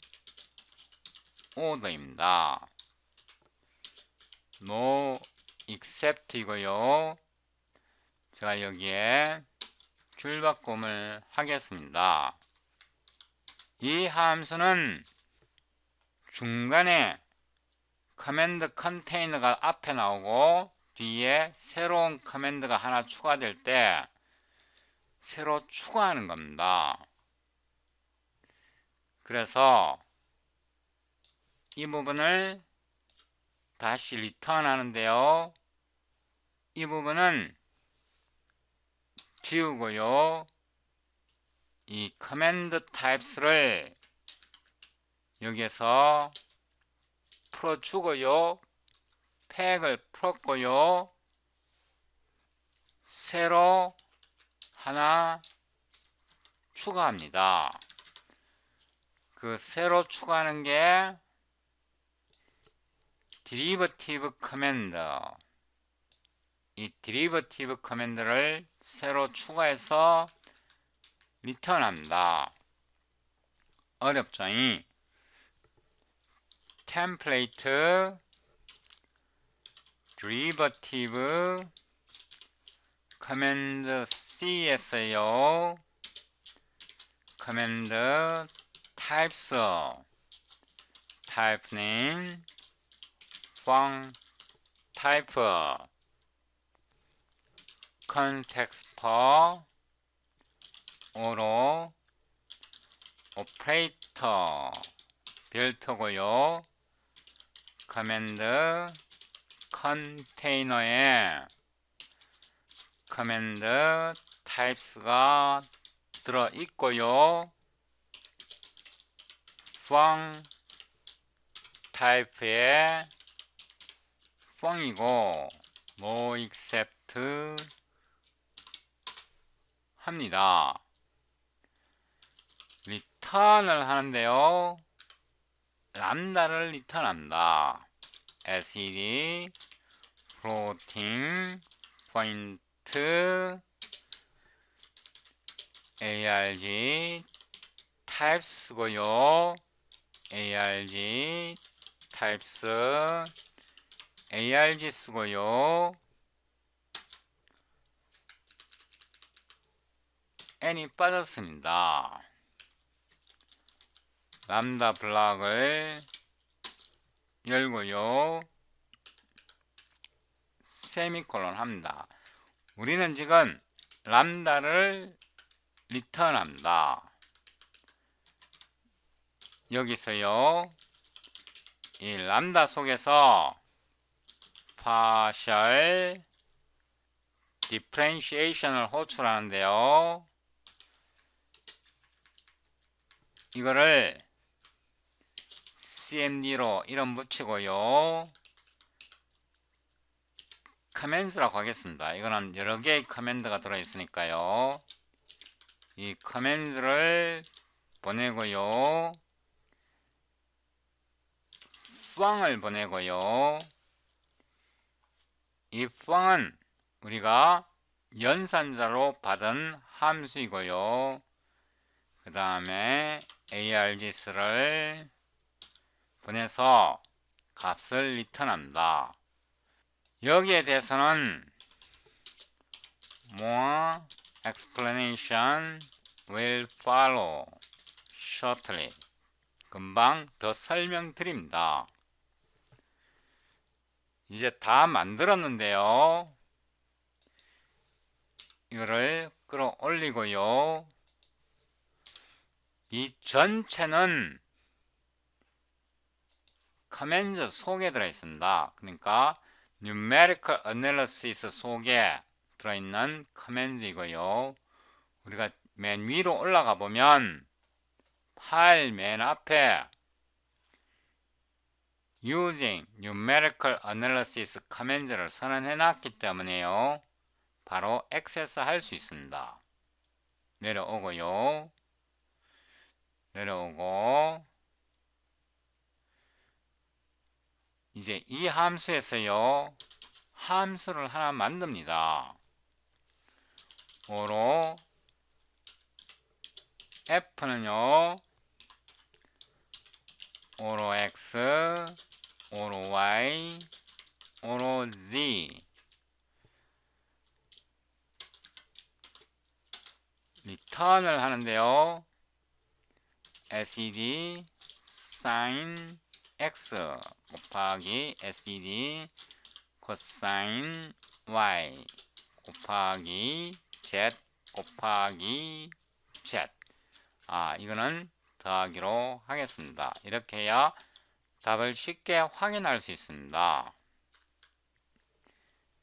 order입니다. no except이고요. 제가 여기에 줄바꿈을 하겠습니다. 이 함수는 중간에 커맨드 컨테이너가 앞에 나오고 뒤에 새로운 커맨드가 하나 추가될 때 새로 추가하는 겁니다. 그래서 이 부분을 다시 리턴 하는데요. 이 부분은 지우고요. 이 커맨드 타입스를 여기에서 풀어주고요. 팩을 풀었고요. 새로 하나 추가합니다. 그 새로 추가하는 게 derivative 커맨드. 이 derivative 커맨드를 새로 추가해서 리턴합니다. 어렵죠? 템플레이트 derivative 커맨드 C에서요. 커맨드 types, type name, font type, context per, 오로 operator 별표고요. 커맨드 컨테이너에 커맨드 타입스가 들어 있고요. font 타입의 font이고 no except 합니다. 리턴을 하는데요. 람다를 리턴합니다. lcd floating point arg types고요. arg types arg 쓰고요. n이 빠졌습니다. 람다 블락을 열고요. 세미콜론 합니다. 우리는 지금 람다를 리턴합니다. 여기서요, 이 람다 속에서 partial differentiation을 호출하는데요. 이거를 cmd로 이름 붙이고요. 커맨드라고 하겠습니다. 이거는 여러 개의 커맨드가 들어있으니까요. 이 커맨드를 보내고요. func을 보내고요. 이 func은 우리가 연산자로 받은 함수이고요. 그 다음에 args를 보내서 값을 리턴합니다. 여기에 대해서는 more explanation will follow shortly. 금방 더 설명드립니다. 이제 다 만들었는데요. 이거를 끌어올리고요. 이 전체는 커맨드 속에 들어있습니다. 그러니까 numerical analysis 속에 들어있는 커맨드이고요. 우리가 맨 위로 올라가 보면 파일 맨 앞에 using numerical analysis 커맨드를 선언해 놨기 때문에요. 바로 액세스 할 수 있습니다. 내려오고요. 내려오고 이제 이 함수에서요. 함수를 하나 만듭니다. 오로 f는요. 오로 x, 오로 y, 오로 z 리턴을 하는데요. sed sin x 곱하기 sed cosine y 곱하기 z 곱하기 z. 이거는 더하기로 하겠습니다. 이렇게 해야 답을 쉽게 확인할 수 있습니다.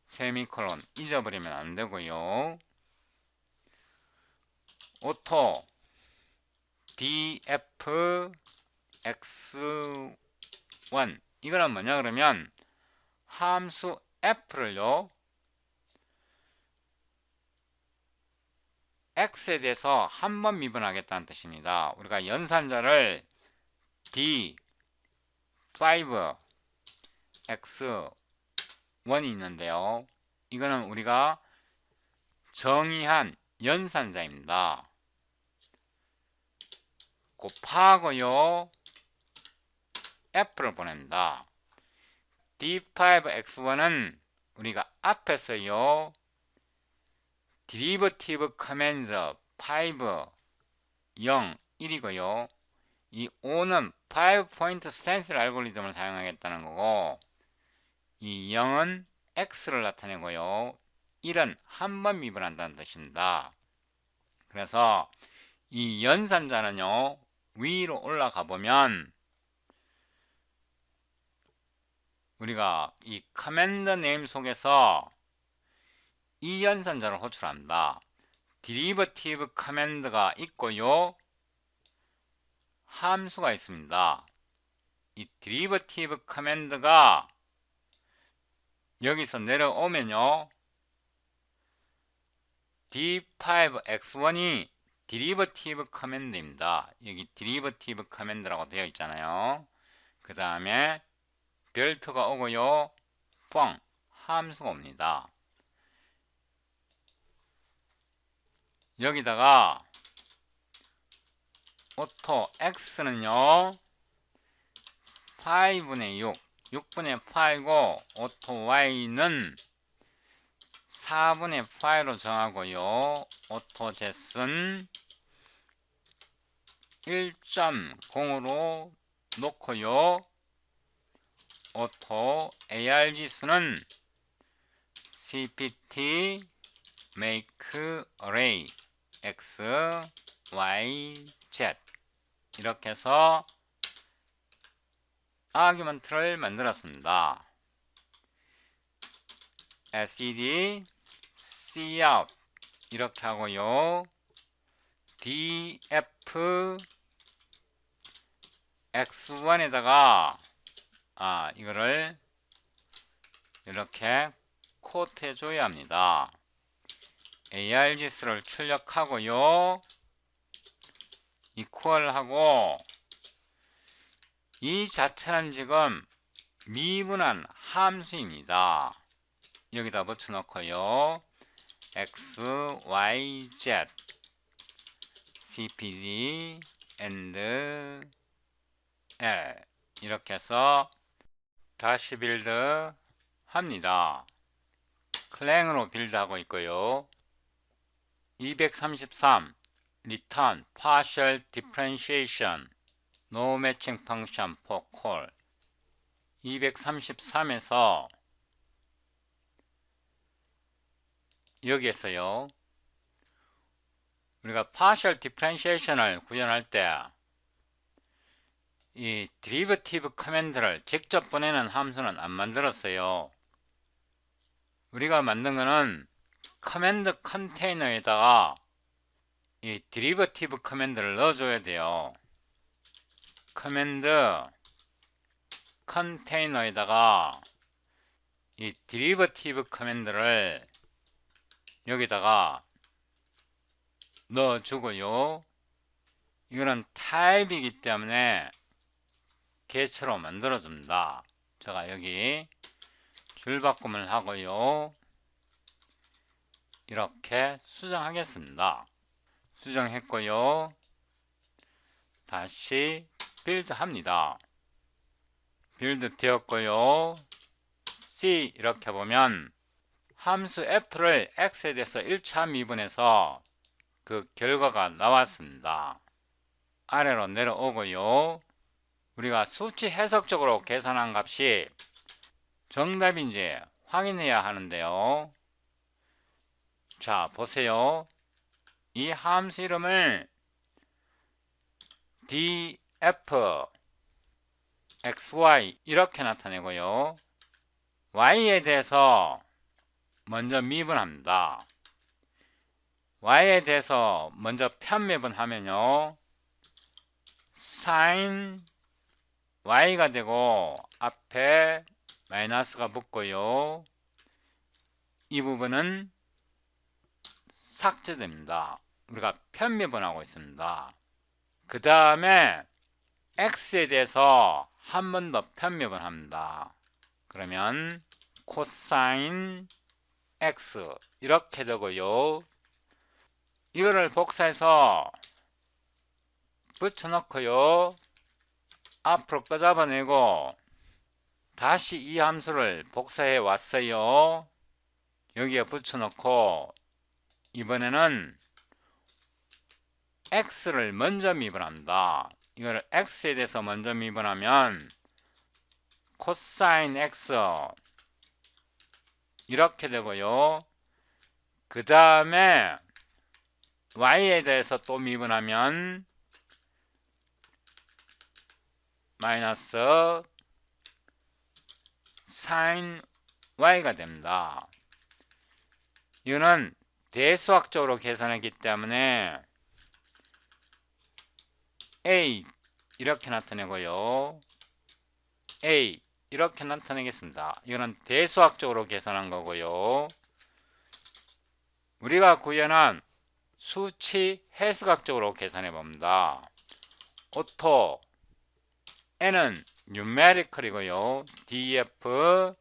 세미콜론 잊어버리면 안 되고요. 오토 df x1 이거는 뭐냐 그러면 함수 f를요 x에 대해서 한 번 미분하겠다는 뜻입니다. 우리가 연산자를 d5 x1이 있는데요. 이거는 우리가 정의한 연산자입니다. 곱하고요 f를 보냅니다. d5x1은 우리가 앞에서요 derivative comments 5, 0, 1이고요. 이 5는 5포인트 스탠실 알고리즘을 사용하겠다는 거고 이 0은 x를 나타내고요. 1은 한 번 미분한다는 뜻입니다. 그래서 이 연산자는요. 위로 올라가 보면 우리가 이 커맨드 네임 속에서 이 연산자를 호출합니다. derivative 커맨드가 있고요. 함수가 있습니다. 이 derivative 커맨드가 여기서 내려오면요. d5x1이 derivative 커맨드입니다. 여기 derivative 커맨드라고 되어 있잖아요. 그 다음에 별표가 오고요. 펑 함수가 옵니다. 여기다가 오토 x는요 5분의 6 6분의 8이고 오토 y는 4분의 8로 정하고요. 오토 z는 1.0으로 놓고요. auto args는 cpt make array x, y, z 이렇게 해서 아규먼트를 만들었습니다. std cout 이렇게 하고요. df x1에다가 이거를 이렇게 코트 해줘야 합니다. args를 출력하고요. equal 하고 이 자체는 지금 미분한 함수입니다. 여기다 붙여놓고요. x, y, z cpg and l 이렇게 해서 다시 빌드 합니다. 클랭으로 빌드하고 있고요. 233 return partial differentiation no matching function for call 233에서 여기에서요. 우리가 partial differentiation을 구현할 때 이 derivative 커맨드를 직접 보내는 함수는 안 만들었어요. 우리가 만든 거는 커맨드 컨테이너에다가 이 derivative 커맨드를 넣어줘야 돼요. 커맨드 컨테이너에다가 이 derivative 커맨드를 여기다가 넣어주고요. 이거는 타입이기 때문에 개체로 만들어줍니다. 제가 여기 줄바꿈을 하고요. 이렇게 수정하겠습니다. 수정했고요. 다시 빌드 합니다. 빌드 되었고요. C 이렇게 보면 함수 f를 x에 대해서 1차 미분해서 그 결과가 나왔습니다. 아래로 내려오고요. 우리가 수치 해석적으로 계산한 값이 정답인지 확인해야 하는데요. 자, 보세요. 이 함수 이름을 df xy 이렇게 나타내고요. y에 대해서 먼저 미분합니다. y에 대해서 먼저 편미분하면요. sin y가 되고 앞에 마이너스가 붙고요. 이 부분은 삭제됩니다. 우리가 편미분하고 있습니다. 그 다음에 x에 대해서 한 번 더 편미분합니다. 그러면 코사인 x 이렇게 되고요. 이거를 복사해서 붙여놓고요. 앞으로 꺼잡아내고 다시 이 함수를 복사해 왔어요. 여기에 붙여놓고 이번에는 x를 먼저 미분합니다. 이걸 x에 대해서 먼저 미분하면 코사인 x 이렇게 되고요. 그 다음에 y에 대해서 또 미분하면 마이너스 sin y가 됩니다. 이거는 대수학적으로 계산했기 때문에 a 이렇게 나타내고요. a 이렇게 나타내겠습니다. 이거는 대수학적으로 계산한 거고요. 우리가 구현한 수치 해수학적으로 계산해 봅니다. 오토 n은 numerical이고요. df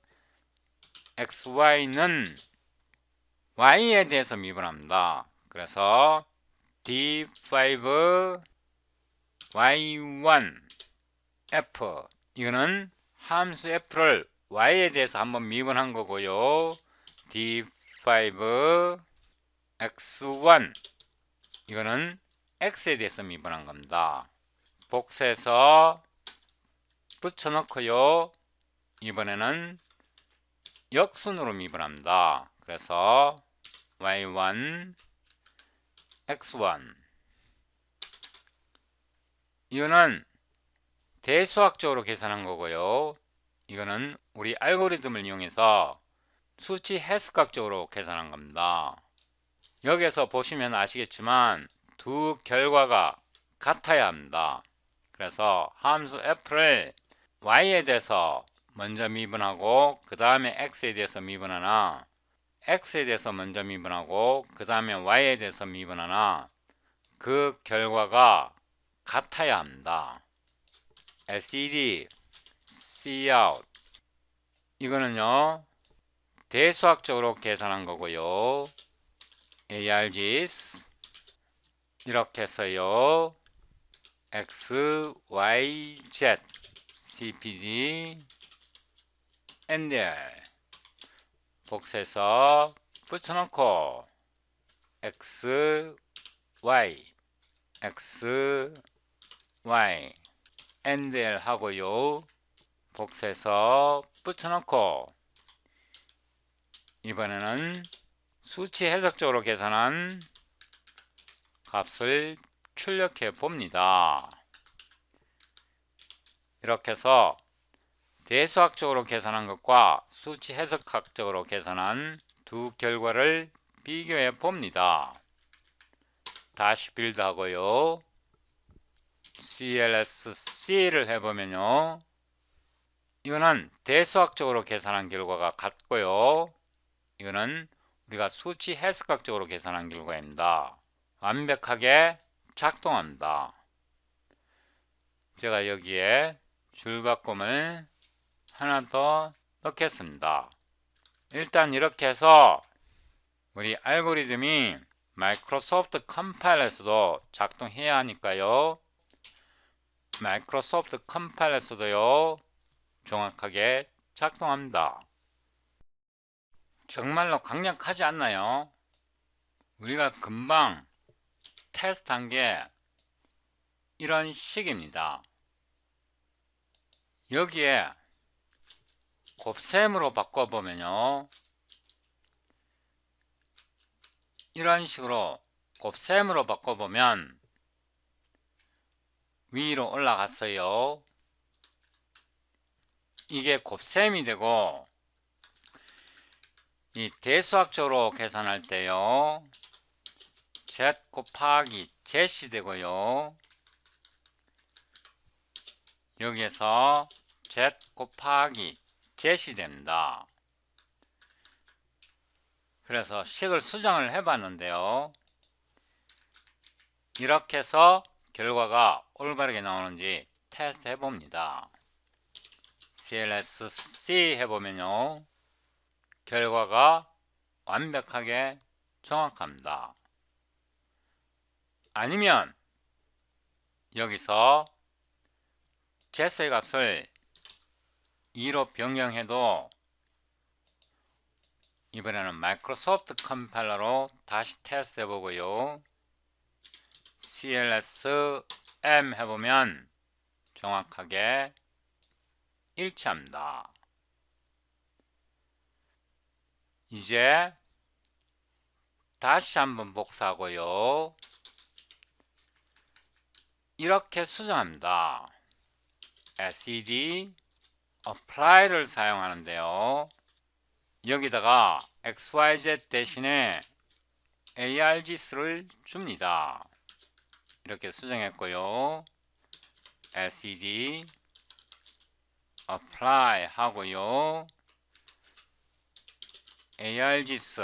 xy는 y에 대해서 미분합니다. 그래서 d5 y1 f 이거는 함수 f를 y에 대해서 한번 미분한 거고요. d5 x1 이거는 x에 대해서 미분한 겁니다. 복사해서 붙여놓고요. 이번에는 역순으로 미분합니다. 그래서 y1 x1 이거는 대수학적으로 계산한 거고요. 이거는 우리 알고리즘을 이용해서 수치 해석학적으로 계산한 겁니다. 여기에서 보시면 아시겠지만 두 결과가 같아야 합니다. 그래서 함수 f를 y에 대해서 먼저 미분하고 그 다음에 x에 대해서 미분하나, x에 대해서 먼저 미분하고 그 다음에 y에 대해서 미분하나, 그 결과가 같아야 합니다. LCD, Cout 이거는요 대수학적으로 계산한 거고요. ARGs 이렇게 해서요 X, Y, Z, CPG, NDR 복사해서 붙여놓고 X, Y, X, Y, NDR 하고요. 복사해서 붙여놓고 이번에는 수치 해석적으로 계산한 값을 출력해 봅니다. 이렇게 해서 대수학적으로 계산한 것과 수치 해석학적으로 계산한 두 결과를 비교해 봅니다. 다시 빌드 하고요. CLSC를 해보면요. 이거는 대수학적으로 계산한 결과가 같고요. 이거는 우리가 수치 해석학적으로 계산한 결과입니다. 완벽하게 작동합니다. 제가 여기에 줄바꿈을 하나 더 넣겠습니다. 일단 이렇게 해서 우리 알고리즘이 마이크로소프트 컴파일러에서도 작동해야 하니까요. 마이크로소프트 컴파일러에서도요 정확하게 작동합니다. 정말로 강력하지 않나요? 우리가 금방 테스트한 게 이런 식입니다. 여기에 곱셈으로 바꿔보면요. 이런 식으로 곱셈으로 바꿔보면 위로 올라갔어요. 이게 곱셈이 되고 이 대수학적으로 계산할 때요. Z 곱하기 Z이 되고요. 여기에서 Z 곱하기 Z이 됩니다. 그래서 식을 수정을 해봤는데요. 이렇게 해서 결과가 올바르게 나오는지 테스트 해봅니다. CLSC 해보면요. 결과가 완벽하게 정확합니다. 아니면 여기서 Z의 값을 2로 변경해도 이번에는 마이크로소프트 컴파일러로 다시 테스트 해보고요. CLSM 해보면 정확하게 일치합니다. 이제 다시 한번 복사하고요. 이렇게 수정합니다. SED apply를 사용하는데요. 여기다가 XYZ 대신에 ARGS를 줍니다. 이렇게 수정했고요. SED apply 하고요. ARGS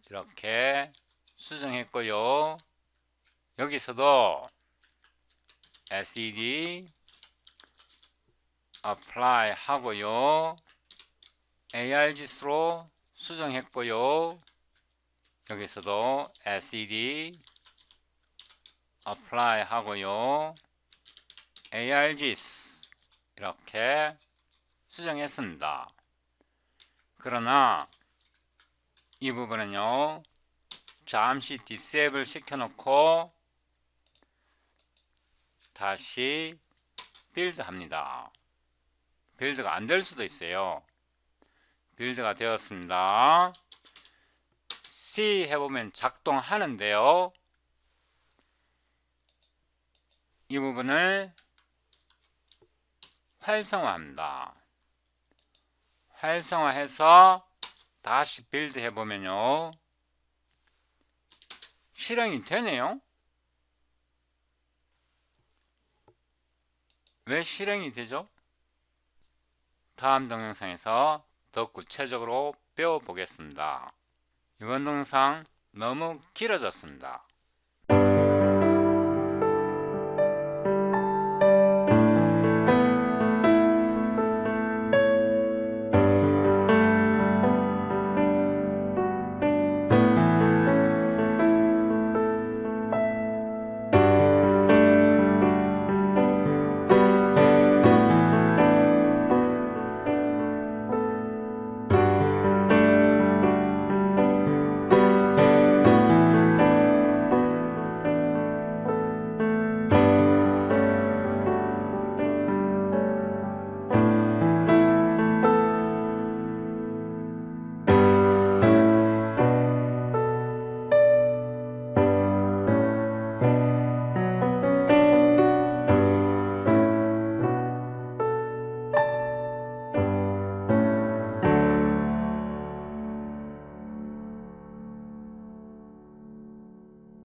이렇게 수정했고요. 여기서도 SED apply 하고요. ARGS로 수정했고요. 여기서도 SED apply 하고요. ARGS 이렇게 수정했습니다. 그러나 이 부분은요 잠시 디세이블 시켜놓고 다시 빌드 합니다. 빌드가 안 될 수도 있어요. 빌드가 되었습니다. C 해보면 작동하는데요. 이 부분을 활성화합니다. 활성화해서 다시 빌드 해보면요. 실행이 되네요. 왜 실행이 되죠? 다음 동영상에서 더 구체적으로 배워보겠습니다. 이번 동영상 너무 길어졌습니다.